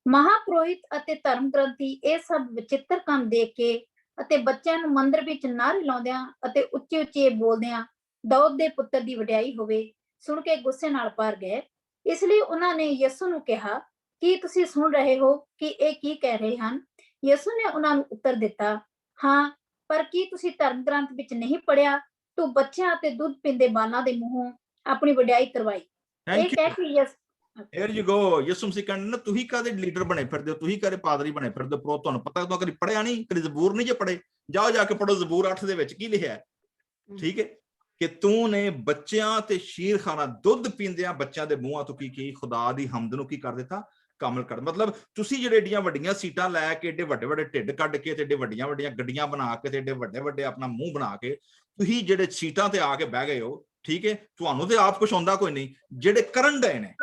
ਮਹਾਪੁਰੋਹਿਤ ਅਤੇ ਧਰਮ ਗ੍ਰੰਥੀ ਇਹ ਸਭ ਵਿਚਿੱਤਰ ਕੰਮ ਦੇਖ ਕੇ ਅਤੇ ਬੱਚਿਆਂ ਨੂੰ ਮੰਦਰ ਵਿੱਚ ਨਾਅਰੇ ਲਾਉਂਦਿਆਂ ਅਤੇ ਉੱਚੇ ਉੱਚੇ ਬੋਲਦਿਆਂ ਦਾਊਦ ਦੇ ਪੁੱਤਰ ਦੀ ਵਡਿਆਈ ਹੋਵੇ ਸੁਣ ਕੇ ਗੁੱਸੇ ਨਾਲ ਭਰ ਗਏ। ਇਸ ਲਈ ਉਹਨਾਂ ਨੇ ਯਿਸੂ ਨੂੰ ਕਿਹਾ, ਕੀ ਤੁਸੀਂ ਸੁਣ ਰਹੇ ਹੋ ਕਿ ਇਹ ਕੀ ਕਹਿ ਰਹੇ ਹਨ? ਯਿਸੂ ਨੇ ਉਹਨਾਂ ਨੂੰ ਉੱਤਰ ਦਿੱਤਾ, ਹਾਂ, ਪਰ ਕੀ ਤੁਸੀਂ ਧਰਮ ਗ੍ਰੰਥ ਵਿੱਚ ਨਹੀਂ ਪੜਿਆ, ਤੂੰ ਬੱਚਿਆਂ ਅਤੇ ਦੁੱਧ ਪੀਂਦੇ ਬਾਲਾਂ ਦੇ ਮੂੰਹੋਂ ਆਪਣੀ ਵਡਿਆਈ ਕਰਵਾਈ। ਇਹ ਕਹਿ ਕੇ Here you go, ਯਿਸੂ ਮਸੀਹ ਕਹਿੰਦੇ ਨੇ, ਤੁਸੀਂ ਕਾਹਦੇ ਲੀਡਰ ਬਣੇ ਫਿਰਦੇ ਹੋ, ਤੁਸੀਂ ਕਾਹਦੇ ਪਾਦਰੀ ਬਣੇ ਫਿਰਦੇ ਹੋ, ਤੁਹਾਨੂੰ ਪਤਾ ਤਾਂ ਕਦੀ ਪੜਿਆ ਨਹੀਂ, ਕਦੀ ਜ਼ਬੂਰ ਨਹੀਂ ਜੇ ਪੜੇ, ਜਾਓ ਜਾ ਕੇ ਪੜੋ ਜ਼ਬੂਰ 8 ਦੇ ਵਿੱਚ ਕੀ ਲਿਖਿਆ। ਠੀਕ ਹੈ, ਕਿ ਤੂੰ ਨੇ ਬੱਚਿਆਂ ਤੇ ਸ਼ੀਰਖਾਨਾ ਦੁੱਧ ਪੀਂਦਿਆਂ ਬੱਚਿਆਂ ਦੇ ਮੂੰਹਾਂ ਤੋਂ ਕੀ ਖੁਦਾ ਦੀ ਹਮਦ ਨੂੰ ਕੀ ਕਰ ਦਿੱਤਾ? ਕਾਮਲ ਕਰ। ਮਤਲਬ ਤੁਸੀਂ ਜਿਹੜੇ ਏਡੀਆਂ ਵੱਡੀਆਂ ਸੀਟਾਂ ਲੈ ਕੇ, ਏਡੇ ਵੱਡੇ ਵੱਡੇ ਢਿੱਡ ਕੱਢ ਕੇ ਤੇ ਏਡੇ ਵੱਡੀਆਂ ਵੱਡੀਆਂ ਗੱਡੀਆਂ ਬਣਾ ਕੇ ਤੇ ਏਡੇ ਵੱਡੇ ਵੱਡੇ ਆਪਣਾ ਮੂੰਹ ਬਣਾ ਕੇ ਤੁਸੀਂ ਜਿਹੜੇ ਸੀਟਾਂ ਤੇ ਆ ਕੇ ਬਹਿ ਗਏ ਹੋ, ਠੀਕ ਹੈ, ਤੁਹਾਨੂੰ ਤੇ ਆਪ ਕੁਛ ਆਉਂਦਾ ਕੋਈ ਨਹੀਂ, ਜਿਹੜੇ ਕਰਨ ਡਏ ਨੇ,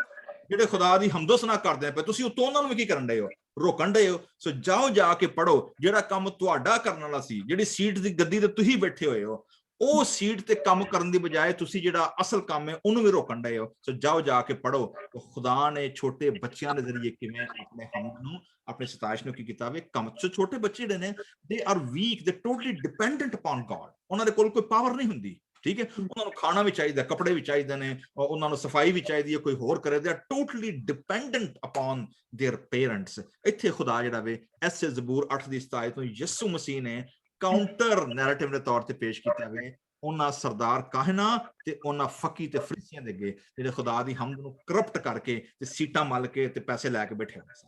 ਜਿਹੜੇ ਖੁਦਾ ਦੀ ਹਮਦੋ ਸਨਾ ਕਰਦੇ ਪਏ, ਤੁਸੀਂ ਉਤੋਂ ਉਹਨਾਂ ਨੂੰ ਵੀ ਕੀ ਕਰਨ ਡਏ ਹੋ? ਰੋਕਣ ਡਏ ਹੋ। ਸੋ ਜਾਓ ਜਾ ਕੇ ਪੜੋ, ਜਿਹੜਾ ਕੰਮ ਤੁਹਾਡਾ ਕਰਨ ਵਾਲਾ ਸੀ, ਜਿਹੜੀ ਸੀਟ ਦੀ ਗੱਦੀ ਤੇ ਤੁਸੀਂ ਬੈਠੇ ਹੋਏ ਹੋ, ਉਹ ਸੀਟ ਤੇ ਕੰਮ ਕਰਨ ਦੀ ਬਜਾਏ ਤੁਸੀਂ ਜਿਹੜਾ ਅਸਲ ਕੰਮ ਹੈ ਉਹਨੂੰ ਵੀ ਰੋਕਣ ਡਏ ਹੋ। ਸੋ ਜਾਓ ਜਾ ਕੇ ਪੜੋ ਖੁਦਾ ਨੇ ਛੋਟੇ ਬੱਚਿਆਂ ਦੇ ਜ਼ਰੀਏ ਕਿਵੇਂ ਆਪਣੇ ਹਮਦ ਨੂੰ, ਆਪਣੇ ਸਤਾਇਸ਼ ਨੂੰ ਕੀ ਕੀਤਾ ਵੇ? ਕੰਮ। ਸੋ ਛੋਟੇ ਬੱਚੇ ਜਿਹੜੇ ਨੇ, ਦੇ ਆਰ ਵੀਕ, ਦੇ ਟੋਟਲੀ ਡਿਪੈਂਡੈਂਟ ਅਪਨ ਗॉड। ਉਹਨਾਂ ਦੇ ਕੋਲ ਕੋਈ ਪਾਵਰ ਨਹੀਂ ਹੁੰਦੀ। ਠੀਕ ਹੈ, ਉਹਨਾਂ ਨੂੰ ਖਾਣਾ ਵੀ ਚਾਹੀਦਾ, ਕੱਪੜੇ ਵੀ ਚਾਹੀਦੇ ਨੇ, ਉਹਨਾਂ ਨੂੰ ਸਫਾਈ ਵੀ ਚਾਹੀਦੀ ਹੈ, ਕੋਈ ਹੋਰ ਕਰੇ। They are totally dependent upon their parents. ਇੱਥੇ ਖੁਦਾ ਜਿਹੜਾ ਵੇ ਐਸੇ ਜ਼ਬੂਰ 8 ਦੀ 27 ਨੂੰ ਯਿਸੂ ਮਸੀਹ ਨੇ ਕਾਊਂਟਰ ਨੈਰੇਟਿਵ ਦੇ ਤੌਰ ਤੇ ਪੇਸ਼ ਕੀਤਾ ਵੇ ਉਹਨਾਂ ਸਰਦਾਰ ਕਾਹਨਾ ਤੇ ਉਹਨਾਂ ਫਕੀ ਤੇ ਫਰੀਸੀਆਂ ਦੇ ਅੱਗੇ, ਜਿਹੜੇ ਖੁਦਾ ਦੀ ਹਮਦ ਨੂੰ ਕਰਪਟ ਕਰਕੇ ਤੇ ਸੀਟਾਂ ਮਲ ਕੇ ਤੇ ਪੈਸੇ ਲੈ ਕੇ ਬੈਠੇ ਹੋਏ ਸਨ।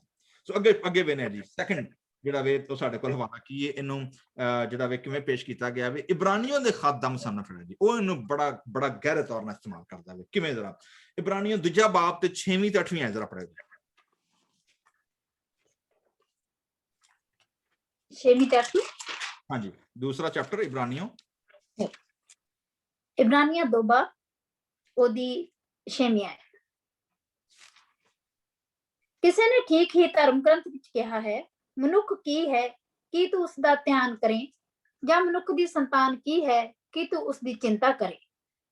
ਸੋ ਅੱਗੇ ਵੇਨੇ ਜੀ ਸੈਕੰਡ ਜਿਹੜਾ ਵੇ ਉਹ ਸਾਡੇ ਕੋਲ ਹਵਾਲਾ ਕੀ ਹੈ, ਇਹਨੂੰ ਜਿਹੜਾ ਵੇ ਕਿਵੇਂ ਪੇਸ਼ ਕੀਤਾ ਗਿਆ ਵੇ। ਇਬਰਾਨੀਆਂ ਦੇ ਖਾਦਮ ਸਨਫ ਹੈ ਜੀ, ਉਹ ਇਹਨੂੰ ਬੜਾ ਗਹਿਰੇ ਤੌਰ ਨਾਲ ਇਸਤੇਮਾਲ ਕਰਦਾ ਵੇ। ਕਿਵੇਂ? ਜ਼ਰਾ ਇਬਰਾਨੀਆਂ 2 ਬਾਬ ਤੇ 6ਵੀਂ ਤੇ 8ਵੀਂ ਆਇਤ ਜ਼ਰਾ ਪੜ੍ਹੋ। 6ਵੀਂ ਤੇ 8ਵੀਂ, ਹਾਂਜੀ, ਦੂਸਰਾ ਚੈਪਟਰ ਇਬਰਾਨੀਆਂ 2 ਬਾਬ ਉਹਦੀ 6ਵੀਂ ਆਇਤ। ਕਿਸੇ ਨੇ ਠੀਕ ਹੀ ਧਰਮ ਗ੍ਰੰਥ ਵਿੱਚ ਕਿਹਾ ਹੈ, ਮਨੁੱਖ ਕੀ ਹੈ ਕਿ ਤੂੰ ਉਸ ਦਾ ਧਿਆਨ ਕਰੇ, ਜਾਂ ਮਨੁੱਖ ਦੀ ਸੰਤਾਨ ਕੀ ਹੈ ਕਿ ਤੂੰ ਉਸ ਦੀ ਚਿੰਤਾ ਕਰੇ।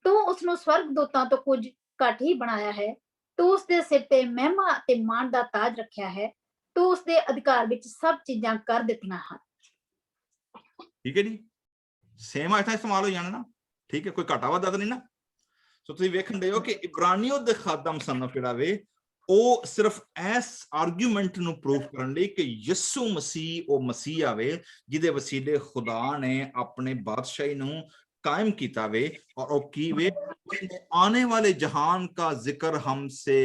ਤੂੰ ਉਸ ਨੂੰ ਸਵਰਗ ਦੂਤਾਂ ਤੋਂ ਕੁਝ ਘੱਟ ਹੀ ਬਣਾਇਆ ਹੈ, ਤੂੰ ਉਸ ਦੇ ਸਿਰ ਤੇ ਮਹਿਮਾ ਅਤੇ ਮਾਣ ਦਾ ਤਾਜ ਰੱਖਿਆ ਹੈ, ਤੂੰ ਉਸ ਦੇ ਅਧਿਕਾਰ ਵਿੱਚ ਸਭ ਚੀਜ਼ਾਂ ਕਰ ਦਿੱਤੀਆਂ ਹਨ। ਠੀਕ ਹੈ ਜੀ, ਸੇਮ ਆਇਤਾਂ ਇਸਤੇਮਾਲ ਹੋ ਜਾਣ ਨਾ। ਠੀਕ ਹੈ, ਕੋਈ ਘਾਟਾ ਵਾਧਾ ਤਾਂ ਨਹੀਂ ਨਾ। ਸੋ ਤੁਸੀਂ ਵੇਖਣ ਦੇ ਹੋ ਕਿ ਇਬਰਾਨੀਓ ਦੇ ਖਾਦਮ ਸਨਫ ਜਿਹੜਾ ਵੇ ਉਹ ਸਿਰਫ ਇਸ ਆਰਗੂਮੈਂਟ ਨੂੰ ਪ੍ਰੂਵ ਕਰਨ ਲਈ ਕਿ ਯਿਸੂ ਮਸੀਹ ਉਹ ਮਸੀਹ ਆਵੇ ਜਿਹਦੇ ਵਸੀਲੇ ਖੁਦਾ ਨੇ ਆਪਣੇ ਬਾਦਸ਼ਾਹੀ ਨੂੰ कायम किया वे, और की वे आने वाले जहान का जिक्र हमसे,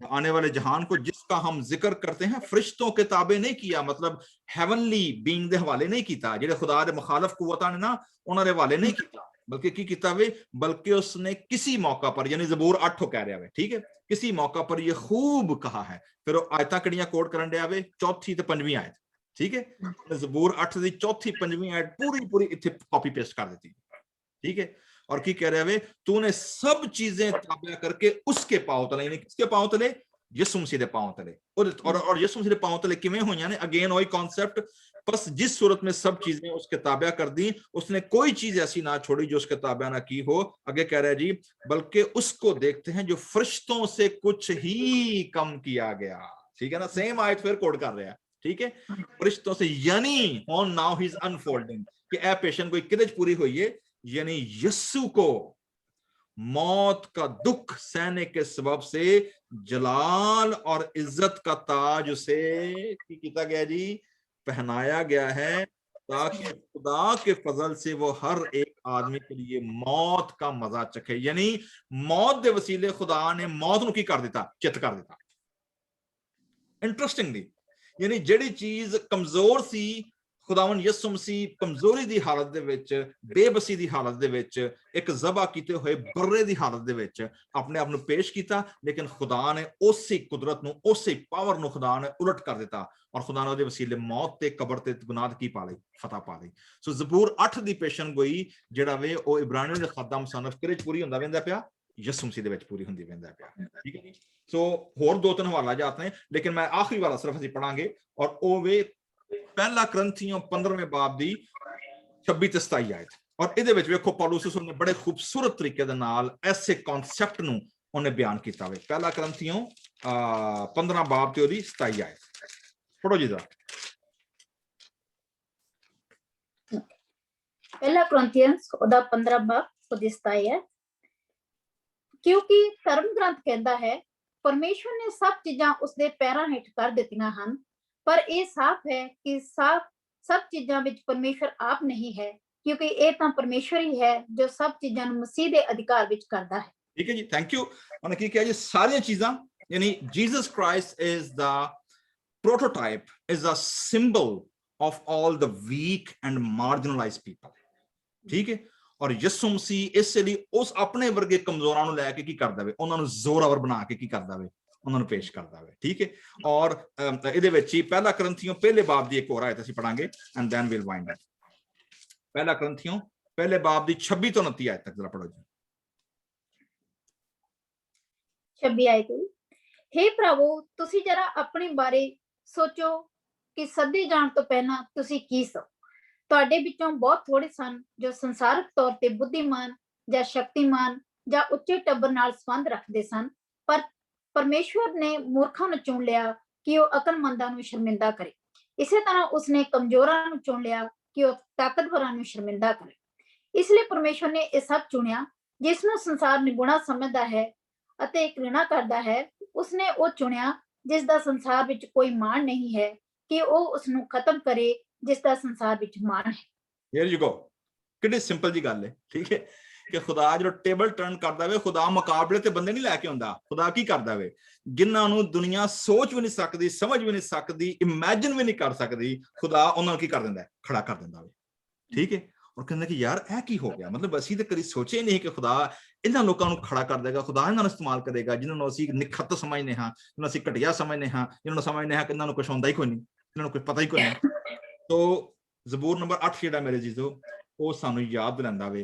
आने वाले जहान को जिसका हम जिक्र करते हैं फरिश्तों के ताबे नहीं किया, मतलब हेवनली बीइंग दे हवाले नहीं किया, जेडे खुदा दे मुखालिफ कुव्वतां ने ना उन्हां दे हवाले नहीं किया, बल्कि की किया वे, बल्कि उसने किसी मौका पर, यानी ज़बूर 8 कह रहा है, ठीक है, किसी मौका पर ये खूब कहा है। फिर आयतां किहड़ियां कोट करन दिया वे, 4थी ते 5वीं आयत, ठीक है, ज़बूर 8 दी 4थी 5वीं आयत पूरी इत्थे कॉपी पेस्ट कर दी, ठीक है। और की कह रहे तूने सब चीजें ताबा करके उसके पांव तले, यानी किसके पांव तले? यीशु मसीह दे पांव तले। और यीशु मसीह दे पांव तले किवें होईयां ने? अगेन वही कॉन्सेप्ट, बस जिस सूरत में सब चीजें उसके ताबा कर दी, उसने कोई चीज ऐसी ना छोड़ी जो उसके ताबा ना की हो। आगे कह रहा है जी, बल्कि उसको देखते हैं जो फरिश्तों से कुछ ही कम किया गया, ठीक है ना। सेम आयत फिर कोट कर रहा है, ठीक है, फरिश्तों से, यानी on now he is unfolding, कि यह पेशन कोई किदे च पूरी हुई है, यानी यीशु को मौत का दुख सहने के सबब से जलाल और इज्जत का ताज उसे किया गया जी, पहनाया गया है, ताकि खुदा के फजल से वो हर एक आदमी के लिए मौत का मजा चखे। यानी मौत के वसीले खुदा ने मौत नूं की कर दिता, चित कर दिता। इंटरेस्टिंगली यानी ਜਿਹੜੀ ਚੀਜ਼ ਕਮਜ਼ੋਰ ਸੀ, ਖੁਦਾਵੰਦ ਯਿਸੂ ਮਸੀਹ ਕਮਜ਼ੋਰੀ ਦੀ ਹਾਲਤ ਦੇ ਵਿੱਚ, ਬੇਬਸੀ ਦੀ ਹਾਲਤ ਦੇ ਵਿੱਚ, ਇੱਕ ਜ਼ਬਾ ਕੀਤੇ ਹੋਏ ਬਰਰੇ ਦੀ ਹਾਲਤ ਦੇ ਵਿੱਚ ਆਪਣੇ ਆਪ ਨੂੰ ਪੇਸ਼ ਕੀਤਾ, ਲੇਕਿਨ ਖੁਦਾ ਨੇ ਉਸੇ ਕੁਦਰਤ ਨੂੰ, ਉਸੇ ਪਾਵਰ ਨੂੰ ਖੁਦਾ ਨੇ ਉਲਟ ਕਰ ਦਿੱਤਾ ਔਰ ਖੁਦਾ ਨੇ ਉਹਦੇ ਵਸੀਲੇ ਮੌਤ ਤੇ ਕਬਰ ਤੇ ਗੁਨਾਹ ਕੀ ਪਾ ਲਈ, ਫਤਹ ਪਾ ਲਈ। ਸੋ ਜ਼ਬੂਰ 8 ਦੀ ਪੇਸ਼ਨ ਗੋਈ ਜਿਹੜਾ ਵੇ ਉਹ ਇਬਰਾਨੀਆਂ ਦੇ ਖਾਦਮ ਸਨਫ ਕਿਹੜੇ ਚ ਪੂਰੀ ਹੁੰਦਾ ਵੰਦਾ ਪਿਆ, ਯਿਸੂ ਮਸੀਹ ਦੇ ਵਿੱਚ ਪੂਰੀ ਹੁੰਦੀ ਵੰਦਾ ਪਿਆ। ਠੀਕ ਹੈ ਜੀ। ਸੋ ਹੋਰ 2-3 ਹਵਾਲਾ ਜਾਤੇ ਨੇ, लेकिन मैं आखिरी वाला सिर्फ ਅਸੀਂ ਪੜਾਂਗੇ ਔਰ ਉਹ ਵੇ ਪਹਿਲਾ ਕਰੰਥੀਓ 15ਵੇਂ ਬਾਬ ਦੀ 26 ਤੇ 27 ਆਇਤ। ਔਰ ਇਹਦੇ ਵਿੱਚ ਵੇਖੋ ਪੌਲੁਸ ਨੇ ਬੜੇ ਖੂਬਸੂਰਤ ਤਰੀਕੇ ਦੇ ਨਾਲ ਐਸੇ ਕਨਸੈਪਟ ਨੂੰ ਉਹਨੇ ਬਿਆਨ ਕੀਤਾ ਵੇ। ਪਹਿਲਾ ਕਰੰਥੀਓ 15 ਬਾਬ ਤੇ ਉਹਦੀ 27 ਆਇਤ ਪੜੋ ਜੀ ਜਰਾ। ਪਹਿਲਾ ਕਰੰਥੀਅੰਸ ਉਹਦਾ 15 ਬਾਬ ਉਹਦੀ 27 ਹੈ। ਕਿਉਂਕਿ ਧਰਮ ਗ੍ਰੰਥ ਕਹਿੰਦਾ ਹੈ ਪਰਮੇਸ਼ਵਰ ਨੇ ਸਭ ਚੀਜ਼ਾਂ ਉਸਦੇ ਪੈਰਾਂ ਹੇਠ ਕਰ ਦਿੱਤੀਆਂ ਹਨ, ਪਰ ਇਹ ਸਾਫ਼ ਹੈ ਕਿ ਸਭ ਚੀਜ਼ਾਂ ਵਿੱਚ ਪਰਮੇਸ਼ਵਰ ਆਪ ਨਹੀਂ ਹੈ, ਕਿਉਂਕਿ ਇਹ ਤਾਂ ਪਰਮੇਸ਼ਵਰ ਹੀ ਹੈ ਜੋ ਸਭ ਚੀਜ਼ਾਂ ਨੂੰ ਮਸੀਹ ਦੇ ਅਧਿਕਾਰ ਵਿੱਚ ਕਰਦਾ ਹੈ। ਠੀਕ ਹੈ ਜੀ, ਥੈਂਕ ਯੂ। ਉਹਨੇ ਕੀ ਕਿਹਾ ਜੀ, ਸਾਰੀਆਂ ਚੀਜ਼ਾਂ ਯਾਨੀ Jesus Christ is the prototype, is a symbol of all the weak and marginalized people। ਠੀਕ ਹੈ। ਔਰ ਯਿਸੂ ਮਸੀਹ ਇਸ ਲਈ ਉਸ ਆਪਣੇ ਵਰਗੇ ਕਮਜ਼ੋਰਾਂ ਨੂੰ ਲੈ ਕੇ ਕੀ ਕਰਦਾ ਵੇ, ਉਹਨਾਂ ਨੂੰ ਜ਼ੋਰਾਵਰ ਬਣਾ ਕੇ ਕੀ ਕਰਦਾ ਵੇ, ਉਹਨਾਂ ਨੂੰ ਪੇਸ਼ ਕਰਦਾ ਵੇ। ਠੀਕ ਹੈ। ਔਰ ਇਹਦੇ ਵਿੱਚ ਹੀ ਪਹਿਲਾ ਕਰੰਥੀਓ ਪਹਿਲੇ ਬਾਬ ਦੀ ਇੱਕ ਹੋਰ ਆਇਤ ਅਸੀਂ ਪੜਾਂਗੇ and then we'll wind up. ਪਹਿਲਾ ਕਰੰਥੀਓ ਪਹਿਲੇ ਬਾਬ ਦੀ 26 ਤੋਂ 29 ਆਇਤ ਤੱਕ ਜਰਾ ਪੜੋ ਜੀ। 26 ਆਇਤ। हे ਪ੍ਰਭੂ, ਤੁਸੀਂ ਜਰਾ ਆਪਣੇ ਬਾਰੇ ਸੋਚੋ ਕਿ ਸੱਦੇ ਜਾਣ ਤੋਂ ਪਹਿਲਾਂ ਤੁਸੀਂ ਕੀ ਸੋ। ਤੁਹਾਡੇ ਵਿੱਚੋਂ ਬਹੁਤ ਥੋੜੇ ਸਨ ਜੋ ਸੰਸਾਰਕ ਤੌਰ ਤੇ ਬੁੱਧੀਮਾਨ ਜਾਂ ਸ਼ਕਤੀਮਾਨ ਜਾਂ ਉੱਚੇ ਟੱਬਰ ਨਾਲ ਸੰਬੰਧ ਰੱਖਦੇ ਸਨ, ਪਰ ਪਰਮੇਸ਼ਵਰ ਨੇ ਮੂਰਖਾਂ ਨੂੰ ਚੁਣ ਲਿਆ ਕਿ ਉਹ ਅਕਲਮੰਦਾਂ ਨੂੰ ਸ਼ਰਮਿੰਦਾ ਕਰੇ। ਇਸੇ ਤਰ੍ਹਾਂ ਉਸਨੇ ਕਮਜ਼ੋਰਾਂ ਨੂੰ ਚੁਣ ਲਿਆ ਕਿ ਉਹ ਤਾਕਤਵਰਾਂ ਨੂੰ ਸ਼ਰਮਿੰਦਾ ਕਰੇ। ਇਸ ਲਈ ਪਰਮੇਸ਼ਵਰ ਨੇ ਇਹ ਸਭ ਚੁਣਿਆ ਜਿਸ ਨੂੰ ਸੰਸਾਰ ਨਿਗੁਣਾ ਸਮਝਦਾ ਹੈ ਅਤੇ ਘ੍ਰਿਣਾ ਕਰਦਾ ਹੈ। ਉਸਨੇ ਉਹ ਚੁਣਿਆ ਜਿਸ ਦਾ ਸੰਸਾਰ ਵਿੱਚ ਕੋਈ ਮਾਣ ਨਹੀਂ ਹੈ, ਕਿ ਉਹ ਉਸਨੂੰ ਖਤਮ ਕਰੇ ਜਿਸ ਦਾ ਸੰਸਾਰ ਵਿੱਚ ਮਾਣ ਹੈ। Here you go। ਕਿੰਨੀ ਸਿੰਪਲ ਜੀ ਗੱਲ ਹੈ। ਠੀਕ ਹੈ ਕਿ ਖੁਦਾ ਜਦੋਂ ਟੇਬਲ ਟਰਨ ਕਰਦਾ ਵੇ, ਖੁਦਾ ਮੁਕਾਬਲੇ ਤੇ ਬੰਦੇ ਨਹੀਂ ਲੈ ਕੇ ਆਉਂਦਾ। ਖੁਦਾ ਕੀ ਕਰਦਾ ਵੇ, ਜਿਨ੍ਹਾਂ ਨੂੰ ਦੁਨੀਆ ਸੋਚ ਵੀ ਨਹੀਂ ਸਕਦੀ, ਸਮਝ ਵੀ ਨਹੀਂ ਸਕਦੀ, ਇਮੇਜਿਨ ਵੀ ਨਹੀਂ ਕਰ ਸਕਦੀ, ਖੁਦਾ ਉਹਨਾਂ ਨੂੰ ਕੀ ਕਰ ਦਿੰਦਾ, ਖੜਾ ਕਰ ਦਿੰਦਾ ਵੇ। ਠੀਕ ਹੈ। ਔਰ ਕਹਿੰਦਾ ਕਿ ਯਾਰ ਇਹ ਕੀ ਹੋ ਗਿਆ, ਮਤਲਬ ਅਸੀਂ ਤਾਂ ਕਦੀ ਸੋਚੇ ਨਹੀਂ ਕਿ ਖੁਦਾ ਇਹਨਾਂ ਲੋਕਾਂ ਨੂੰ ਖੜਾ ਕਰ ਦੇਗਾ, ਖੁਦਾ ਇਹਨਾਂ ਨੂੰ ਇਸਤੇਮਾਲ ਕਰੇਗਾ ਜਿਨ੍ਹਾਂ ਨੂੰ ਅਸੀਂ ਨਿਖੱਤ ਸਮਝਦੇ ਹਾਂ, ਜਿਹਨੂੰ ਅਸੀਂ ਘਟੀਆ ਸਮਝਦੇ ਹਾਂ, ਜਿਹਨਾਂ ਨੂੰ ਸਮਝਦੇ ਹਾਂ ਕਿ ਇਹਨਾਂ ਨੂੰ ਕੁਛ ਆਉਂਦਾ ਹੀ ਕੋਈ ਨਹੀਂ, ਇਹਨਾਂ ਨੂੰ ਕੁਛ ਪਤਾ ਹੀ ਕੋਈ ਨਹੀਂ। ਤੋ ਜ਼ਬੂਰ ਨੰਬਰ 8 ਜਿਹੜਾ ਮੇਰੇ ਜੀਜ਼ੋ ਉਹ ਸਾਨੂੰ ਯਾਦ ਦਿਲਾਉਂਦਾ ਵੇ,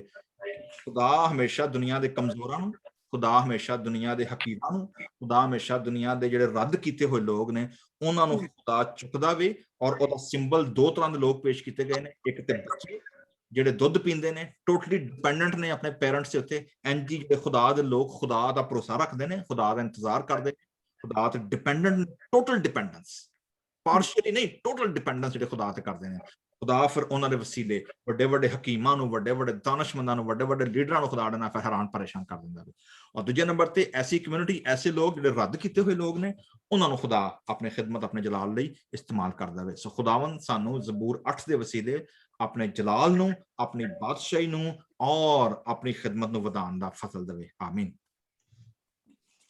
ਖੁਦਾ ਹਮੇਸ਼ਾ ਦੁਨੀਆ ਦੇ ਕਮਜ਼ੋਰਾਂ ਨੂੰ, ਖੁਦਾ ਹਮੇਸ਼ਾ ਦੁਨੀਆ ਦੇ ਹਕੀਰਾਂ ਨੂੰ, ਖੁਦਾ ਹਮੇਸ਼ਾ ਦੁਨੀਆ ਦੇ ਜਿਹੜੇ ਰੱਦ ਕੀਤੇ ਹੋਏ ਲੋਕ ਨੇ ਉਹਨਾਂ ਨੂੰ ਖੁਦਾ ਚੁੱਕਦਾ ਵੇ। ਔਰ ਉਹਦਾ ਸਿੰਬਲ 2 ਤਰ੍ਹਾਂ ਦੇ ਲੋਕ ਪੇਸ਼ ਕੀਤੇ ਗਏ ਨੇ। ਇੱਕ ਤੇ ਬੱਚੇ ਜਿਹੜੇ ਦੁੱਧ ਪੀਂਦੇ ਨੇ, ਟੋਟਲੀ ਡਿਪੈਂਡੈਂਟ ਨੇ ਆਪਣੇ ਪੇਰੈਂਟਸ ਦੇ ਉੱਤੇ। ਐਂਜੀ ਜਿਹੜੇ ਖੁਦਾ ਦੇ ਲੋਕ ਖੁਦਾ ਦਾ ਭਰੋਸਾ ਰੱਖਦੇ ਨੇ, ਖੁਦਾ ਦਾ ਇੰਤਜ਼ਾਰ ਕਰਦੇ, ਖੁਦਾ ਤੇ ਡਿਪੈਂਡੈਂਟ, ਟੋਟਲ ਡਿਪੈਂਡੈਂਸ, ਪਾਰਸ਼ੀਅਲੀ ਨਹੀਂ, ਟੋਟਲ ਡਿਪੈਂਡੈਂਸ ਜਿਹੜੇ ਖੁਦਾ ਤੇ ਕਰਦੇ ਨੇ। ਖੁਦਾ ਫਿਰ ਉਹਨਾਂ ਦੇ ਵਸੀਲੇ ਵੱਡੇ ਵੱਡੇ ਹਕੀਮਾਂ ਨੂੰ, ਵੱਡੇ ਵੱਡੇ ਦਾਨਸ਼ਮੰਦਾਂ ਨੂੰ, ਵੱਡੇ ਵੱਡੇ ਲੀਡਰਾਂ ਨੂੰ ਖੁਦਾ ਦੇ ਨਾਲ ਫਿਰ ਹੈਰਾਨ ਪਰੇਸ਼ਾਨ ਕਰ ਦਿੰਦਾ ਵੇ। ਔਰ ਦੂਜੇ ਨੰਬਰ ਤੇ ਐਸੀ ਕਮਿਊਨਿਟੀ, ਐਸੇ ਲੋਕ ਜਿਹੜੇ ਰੱਦ ਕੀਤੇ ਹੋਏ ਲੋਕ ਨੇ, ਉਹਨਾਂ ਨੂੰ ਖੁਦਾ ਆਪਣੇ ਖਿਦਮਤ, ਆਪਣੇ ਜਲਾਲ ਲਈ ਇਸਤੇਮਾਲ ਕਰਦਾ ਵੇ। ਸੋ ਖੁਦਾਵੰਦ ਸਾਨੂੰ ਜ਼ਬੂਰ 8 ਦੇ ਵਸੀਲੇ ਆਪਣੇ ਜਲਾਲ ਨੂੰ, ਆਪਣੀ ਬਾਦਸ਼ਾਹੀ ਨੂੰ ਔਰ ਆਪਣੀ ਖਿਦਮਤ ਨੂੰ ਵਧਾਉਣ ਦਾ ਫਜ਼ਲ ਦੇਵੇ। ਆਮੀਨ।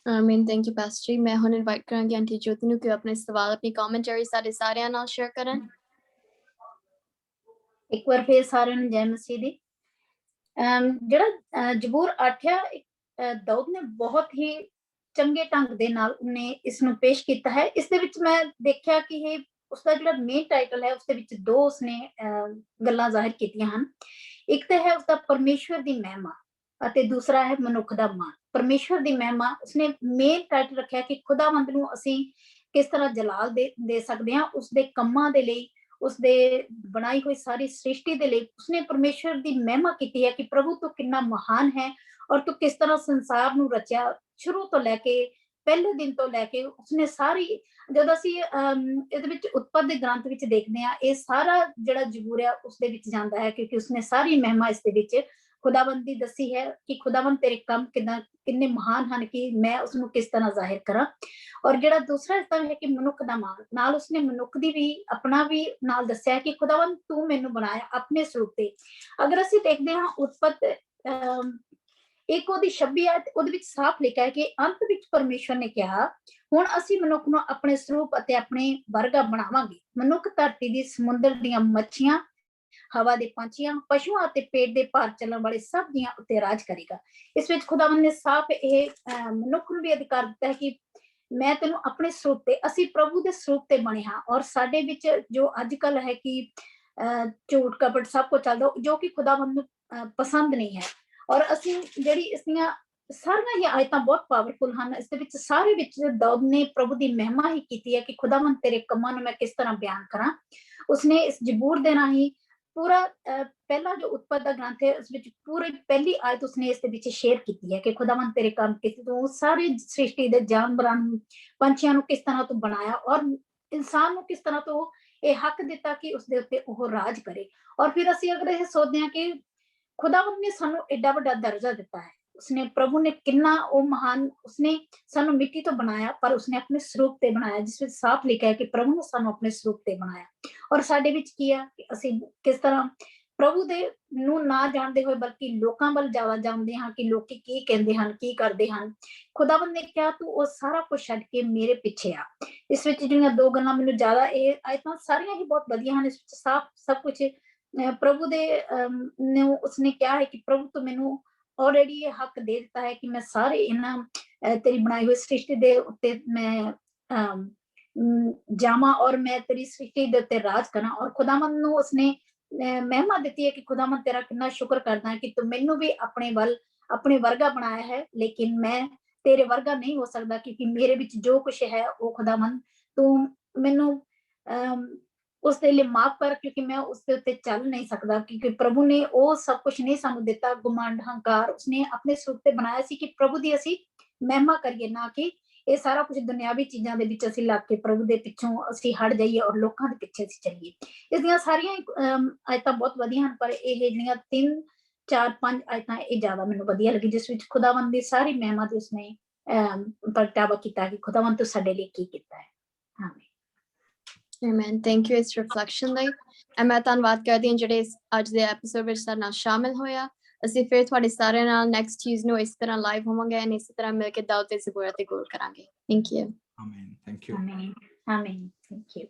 ਆਮੀਨ। ਥੈਂਕ ਯੂ ਪਾਸਟਰ ਜੀ। ਮੈਂ ਹੁਣ ਇਨਵਾਈਟ ਕਰਾਂਗੀ ਆਂਟੀ ਜੋਤੀ ਨੂੰ ਕਿ ਆਪਣੇ ਸਵਾਲ, ਆਪਣੀ ਕਮੈਂਟਰੀ ਸਾਡੇ ਸਾਰਿਆਂ ਨਾਲ ਸ਼ੇਅਰ ਕਰਨ। ਇੱਕ ਵਾਰ ਫੇਰ ਸਾਰਿਆਂ ਨੂੰ ਜੈ ਮਸੀਹ ਦੀ। ਜਿਹੜਾ ਜ਼ਬੂਰ 8 ਆ, ਦਾਊਦ ਨੇ ਬਹੁਤ ਹੀ ਚੰਗੇ ਢੰਗ ਦੇ ਨਾਲ ਉਹਨੇ ਇਸ ਨੂੰ ਪੇਸ਼ ਕੀਤਾ ਹੈ। ਇਸ ਦੇ ਵਿੱਚ ਮੈਂ ਦੇਖਿਆ ਕਿ ਇਹ ਉਸਦਾ ਜਿਹੜਾ ਮੇਨ ਟਾਈਟਲ ਹੈ, ਉਸਦੇ ਵਿੱਚ 2 ਉਸਨੇ ਗੱਲਾਂ ਜ਼ਾਹਿਰ ਕੀਤੀਆਂ ਹਨ। ਇੱਕ ਤਾਂ ਹੈ ਉਸਦਾ ਪਰਮੇਸ਼ਵਰ ਦੀ ਮਹਿਮਾ ਅਤੇ ਦੂਸਰਾ ਹੈ ਮਨੁੱਖ ਦਾ ਮਾਣ। ਪਰਮੇਸ਼ਵਰ ਦੀ ਮਹਿਮਾ ਉਸਨੇ ਮੇਨ ਟਾਈਟਲ ਰੱਖਿਆ ਕਿ ਖੁਦਾਵੰਦ ਨੂੰ ਅਸੀਂ ਕਿਸ ਤਰ੍ਹਾਂ ਜਲਾਲ ਦੇ ਸਕਦੇ ਹਾਂ, ਉਸਦੇ ਕੰਮਾਂ ਦੇ ਲਈ, ਉਸਦੇ ਬਣਾਈ ਹੋਈ ਸਾਰੀ ਸ੍ਰਿਸ਼ਟੀ ਦੇ ਲਈ। ਉਸਨੇ ਪਰਮੇਸ਼ਵਰ ਦੀ ਮਹਿਮਾ ਕੀਤੀ ਹੈ ਕਿ ਪ੍ਰਭੂ ਤੂੰ ਕਿੰਨਾ ਮਹਾਨ ਹੈ ਔਰ ਤੂੰ ਕਿਸ ਤਰ੍ਹਾਂ ਸੰਸਾਰ ਨੂੰ ਰਚਿਆ, ਸ਼ੁਰੂ ਤੋਂ ਲੈ ਕੇ ਪਹਿਲੇ ਦਿਨ ਤੋਂ ਲੈ ਕੇ ਉਸਨੇ ਸਾਰੀ, ਜਦੋਂ ਅਸੀਂ ਇਹਦੇ ਵਿੱਚ ਉਤਪਤ ਦੇ ਗ੍ਰੰਥ ਵਿੱਚ ਦੇਖਦੇ ਹਾਂ, ਇਹ ਸਾਰਾ ਜਿਹੜਾ ਜ਼ਬੂਰ ਹੈ ਉਸਦੇ ਵਿੱਚ ਜਾਂਦਾ ਹੈ, ਕਿਉਂਕਿ ਉਸਨੇ ਸਾਰੀ ਮਹਿਮਾ ਇਸ ਦੇ ਵਿੱਚ ਖੁਦਾਵੰਦ ਦੀ ਦੱਸੀ ਹੈ ਕਿ ਖੁਦਾਵੰਦ ਤੇਰੇ ਕੰਮ ਕਿੰਨੇ ਮਹਾਨ ਹਨ ਕਿ ਮੈਂ ਉਸਨੂੰ ਕਿਸ ਤਰ੍ਹਾਂ ਜ਼ਾਹਿਰ ਕਰਾਂ। ਔਰ ਜਿਹੜਾ ਦੂਸਰਾ ਹਿੱਸਾ ਹੈ ਕਿ ਮਨੁੱਖ ਦਾ ਮਾਣ, ਨਾਲ ਉਸਨੇ ਮਨੁੱਖ ਦੀ ਵੀ ਆਪਣਾ ਵੀ ਨਾਲ ਦੱਸਿਆ ਕਿ ਖੁਦਾਵੰਦ ਤੂੰ ਮੈਨੂੰ ਬਣਾਇਆ ਆਪਣੇ ਸਰੂਪ ਤੇ। ਅਗਰ ਅਸੀਂ ਦੇਖਦੇ ਹਾਂ ਉਤਪਤ ਇੱਕ ਉਹਦੀ 26 ਆਇਤ, ਉਹਦੇ ਵਿੱਚ ਸਾਫ਼ ਲਿਖਿਆ ਹੈ ਕਿ ਅੰਤ ਵਿੱਚ ਪਰਮੇਸ਼ਵਰ ਨੇ ਕਿਹਾ ਹੁਣ ਅਸੀਂ ਮਨੁੱਖ ਨੂੰ ਆਪਣੇ ਸਰੂਪ ਅਤੇ ਆਪਣੇ ਵਰਗਾ ਬਣਾਵਾਂਗੇ। ਮਨੁੱਖ ਧਰਤੀ ਦੀ, ਸਮੁੰਦਰ ਦੀਆਂ ਮੱਛੀਆਂ, ਹਵਾ ਦੇ ਪੰਛੀਆਂ, ਪਸ਼ੂਆਂ ਅਤੇ ਪੇਟ ਦੇ ਭਾਰ ਚੱਲਣ ਵਾਲੇ ਸਭ ਦੀਆਂ ਉੱਤੇ ਰਾਜ ਕਰੇਗਾ। ਇਸ ਵਿੱਚ ਖੁਦਾਵੰਦ ਨੇ ਸਾਫ਼ ਇਹ ਮਨੁੱਖ ਨੂੰ ਵੀ ਅਧਿਕਾਰ ਦਿੱਤਾ ਹੈ ਕਿ ਮੈਂ ਤੈਨੂੰ ਆਪਣੇ ਸਰੂਪ ਤੇ, ਅਸੀਂ ਪ੍ਰਭੂ ਦੇ ਸਰੂਪ ਤੇ ਬਣੇ ਹਾਂ। ਔਰ ਸਾਡੇ ਵਿੱਚ ਜੋ ਅੱਜ ਕੱਲ ਹੈ ਕਿ ਝੂਠ ਕਪਟ ਸਭ ਕੁਝ ਚੱਲਦਾ, ਜੋ ਕਿ ਖੁਦਾਵੰਦ ਨੂੰ ਪਸੰਦ ਨਹੀਂ ਹੈ। ਔਰ ਅਸੀਂ ਜਿਹੜੀ ਇਸ ਦੀਆਂ ਸਾਰੀਆਂ ਹੀ ਆਇਤਾਂ ਬਹੁਤ ਪਾਵਰਫੁਲ ਹਨ। ਇਸ ਦੇ ਵਿੱਚ ਸਾਰੇ ਵਿੱਚ ਦਾਊਦ ਨੇ ਪ੍ਰਭੂ ਦੀ ਮਹਿਮਾ ਹੀ ਕੀਤੀ ਹੈ ਕਿ ਖੁਦਾਵੰਦ ਤੇਰੇ ਕੰਮਾਂ ਨੂੰ ਮੈਂ ਕਿਸ ਤਰ੍ਹਾਂ ਬਿਆਨ ਕਰਾਂ। ਉਸਨੇ ਇਸ ਜ਼ਬੂਰ ਦੇ ਰਾਹੀਂ ਪੂਰਾ ਪਹਿਲਾ ਜੋ ਉਤਪਤ ਦਾ ਗ੍ਰੰਥ ਹੈ ਉਸ ਵਿੱਚ ਪੂਰੀ ਪਹਿਲੀ ਆਇਤ ਉਸਨੇ ਇਸ ਦੇ ਵਿੱਚ ਸ਼ੇਅਰ ਕੀਤੀ ਹੈ ਕਿ ਖੁਦਾਵੰਦ ਤੇਰੇ ਕੰਮ ਕੀਤੇ, ਤੂੰ ਸਾਰੀ ਸ੍ਰਿਸ਼ਟੀ ਦੇ ਜਾਨਵਰਾਂ ਨੂੰ, ਪੰਛੀਆਂ ਨੂੰ ਕਿਸ ਤਰ੍ਹਾਂ ਤੂੰ ਬਣਾਇਆ, ਔਰ ਇਨਸਾਨ ਨੂੰ ਕਿਸ ਤਰ੍ਹਾਂ ਤੂੰ ਇਹ ਹੱਕ ਦਿੱਤਾ ਕਿ ਉਸਦੇ ਉੱਤੇ ਉਹ ਰਾਜ ਕਰੇ। ਔਰ ਫਿਰ ਅਸੀਂ ਅਗਰ ਇਹ ਸੋਚਦੇ ਹਾਂ ਕਿ ਖੁਦਾਵੰਦ ਨੇ ਸਾਨੂੰ ਏਡਾ ਵੱਡਾ ਦਰਜਾ ਦਿੱਤਾ ਹੈ, ਉਸਨੇ ਪ੍ਰਭੂ ਨੇ ਕਿੰਨਾ ਉਹ ਮਹਾਨ, ਉਸਨੇ ਸਾਨੂੰ ਮਿੱਟੀ ਤੋਂ ਬਣਾਇਆ ਪਰ ਉਸਨੇ ਆਪਣੇ ਸਰੂਪ ਤੇ ਬਣਾਇਆ, ਜਿਸ ਵਿੱਚ ਸਾਫ਼ ਲਿਖਿਆ ਹੈ ਕਿ ਪ੍ਰਭੂ ਨੇ ਸਾਨੂੰ ਆਪਣੇ ਸਰੂਪ ਤੇ ਬਣਾਇਆ। ਔਰ ਸਾਡੇ ਵਿੱਚ ਕੀ ਆ ਕਿ ਅਸੀਂ ਕਿਸ ਤਰ੍ਹਾਂ ਪ੍ਰਭੂ ਦੇ ਨੂੰ ਨਾ ਜਾਣਦੇ ਹੋਏ ਬਲਕਿ ਲੋਕਾਂ ਵੱਲ ਜ਼ਿਆਦਾ ਜਾਣਦੇ ਹਾਂ ਕਿ ਲੋਕੀ ਕੀ ਕਹਿੰਦੇ ਹਨ, ਕੀ ਕਰਦੇ ਹਨ। ਖੁਦਾਵੰਦ ਨੇ ਕਿਹਾ ਤੂੰ ਉਹ ਸਾਰਾ ਕੁਝ ਛੱਡ ਕੇ ਮੇਰੇ ਪਿੱਛੇ ਆ। ਇਸ ਵਿੱਚ ਜਿਹੜੀਆਂ ਦੋ ਗੱਲਾਂ ਮੈਨੂੰ ਜ਼ਿਆਦਾ, ਇਹ ਆਇਤਾਂ ਸਾਰੀਆਂ ਹੀ ਬਹੁਤ ਵਧੀਆ ਹਨ। ਇਸ ਵਿੱਚ ਸਾਫ਼ ਸਭ ਕੁਝ ਪ੍ਰਭੂ ਦੇ ਨੂੰ ਉਸਨੇ ਕਿਹਾ ਹੈ ਕਿ ਪ੍ਰਭੂ ਤੂੰ ਮੈਨੂੰ ਆਲਰੇਡੀ ਇਹ ਹੱਕ ਦੇ ਦਿੱਤਾ ਹੈ ਕਿ ਮੈਂ ਸਾਰੇ ਇਹਨਾਂ ਤੇਰੀ ਬਣਾਈ ਹੋਈ ਸ੍ਰਿਸ਼ਟੀ ਦੇ ਉੱਤੇ ਮੈਂ ਜਾਵਾਂ ਔਰ ਮੈਂ ਤੇਰੀ ਸ੍ਰਿਸ਼ਟੀ ਦੇ ਉੱਤੇ ਰਾਜ ਕਰਾਂ। ਔਰ ਖੁਦਾਵੰਦ ਨੂੰ ਉਸਨੇ ਮਹਿਮਾ ਦਿੱਤੀ ਹੈ ਕਿ ਖੁਦਾਵੰਦ ਤੇਰਾ ਕਿੰਨਾ ਸ਼ੁਕਰ ਕਰਦਾ ਹੈ ਕਿ ਤੂੰ ਮੈਨੂੰ ਵੀ ਆਪਣੇ ਵਰਗਾ ਬਣਾਇਆ ਹੈ, ਲੇਕਿਨ ਮੈਂ ਤੇਰੇ ਵਰਗਾ ਨਹੀਂ ਹੋ ਸਕਦਾ ਕਿਉਂਕਿ ਮੇਰੇ ਵਿੱਚ ਜੋ ਕੁਛ ਹੈ ਉਹ ਖੁਦਾਵੰਦ ਤੂੰ ਮੈਨੂੰ ਉਸਦੇ ਲਈ ਮਾਫ ਕਰ, ਕਿਉਂਕਿ ਮੈਂ ਉਸਦੇ ਉੱਤੇ ਚੱਲ ਨਹੀਂ ਸਕਦਾ, ਕਿਉਂਕਿ ਪ੍ਰਭੂ ਨੇ ਉਹ ਸਭ ਕੁਛ ਨਹੀਂ ਸਾਨੂੰ ਦਿੱਤਾ। ਗੁਮਾਂਡ, ਹੰਕਾਰ ਉਸਨੇ ਆਪਣੇ ਸਰੂਪ ਤੇ ਬਣਾਇਆ ਸੀ ਕਿ ਪ੍ਰਭੂ ਦੀ ਅਸੀਂ ਮਹਿਮਾ ਕਰੀਏ, ਨਾ ਕਿ ਇਹ ਸਾਰਾ ਕੁਝ ਦੁਨਿਆਵੀ ਚੀਜ਼ਾਂ ਦੇ ਵਿੱਚ ਅਸੀਂ ਲੱਗ ਕੇ ਪ੍ਰਭੂ ਦੇ ਪਿੱਛੋਂ ਅਸੀਂ ਹਟ ਜਾਈਏ ਔਰ ਲੋਕਾਂ ਦੇ ਪਿੱਛੇ ਅਸੀਂ ਚੱਲੀਏ। ਇਸ ਦੀਆਂ ਸਾਰੀਆਂ ਆਇਤਾਂ ਬਹੁਤ ਵਧੀਆ ਹਨ, ਪਰ ਇਹ ਜਿਹੜੀਆਂ 3, 4, 5 ਆਇਤਾਂ ਇਹ ਜ਼ਿਆਦਾ ਮੈਨੂੰ ਵਧੀਆ ਲੱਗੀ, ਜਿਸ ਵਿੱਚ ਖੁਦਾਵੰਦ ਦੀ ਸਾਰੀ ਮਹਿਮਾ ਦੀ ਉਸਨੇ ਪ੍ਰਗਟਾਵਾ ਕੀਤਾ ਕਿ ਖੁਦਾਵੰਦ ਤੂੰ ਸਾਡੇ ਲਈ ਕੀ ਕੀਤਾ ਹੈ। ਆਮੀਨ। Amen. Thank you ਇਸ ਰਿਫਲੈਕਸ਼ਨ ਲਈ। ਮੈਂ ਧੰਨਵਾਦ ਕਰਦੀ ਹਾਂ ਜਿਹੜੇ ਅੱਜ ਦੇ ਐਪੀਸੋਡ ਵਿੱਚ ਸਾਡੇ ਨਾਲ ਸ਼ਾਮਿਲ ਹੋਇਆ। ਅਸੀਂ ਫਿਰ ਤੁਹਾਡੇ ਸਾਰਿਆਂ ਨਾਲ ਨੈਕਸਟ ਚੀਜ਼ ਨੂੰ ਇਸ ਤਰ੍ਹਾਂ ਲਾਈਵ ਹੋਵਾਂਗੇ ਐਂਡ ਇਸੇ ਤਰ੍ਹਾਂ ਮਿਲ ਕੇ ਦਾਊਦ ਤੇ ਜ਼ਬੂਰ ਤੇ ਗੌਰ ਕਰਾਂਗੇ। Thank you. ਆਮੀਨ। Thank you. ਆਮੀਨ। ਆਮੀਨ। Thank you.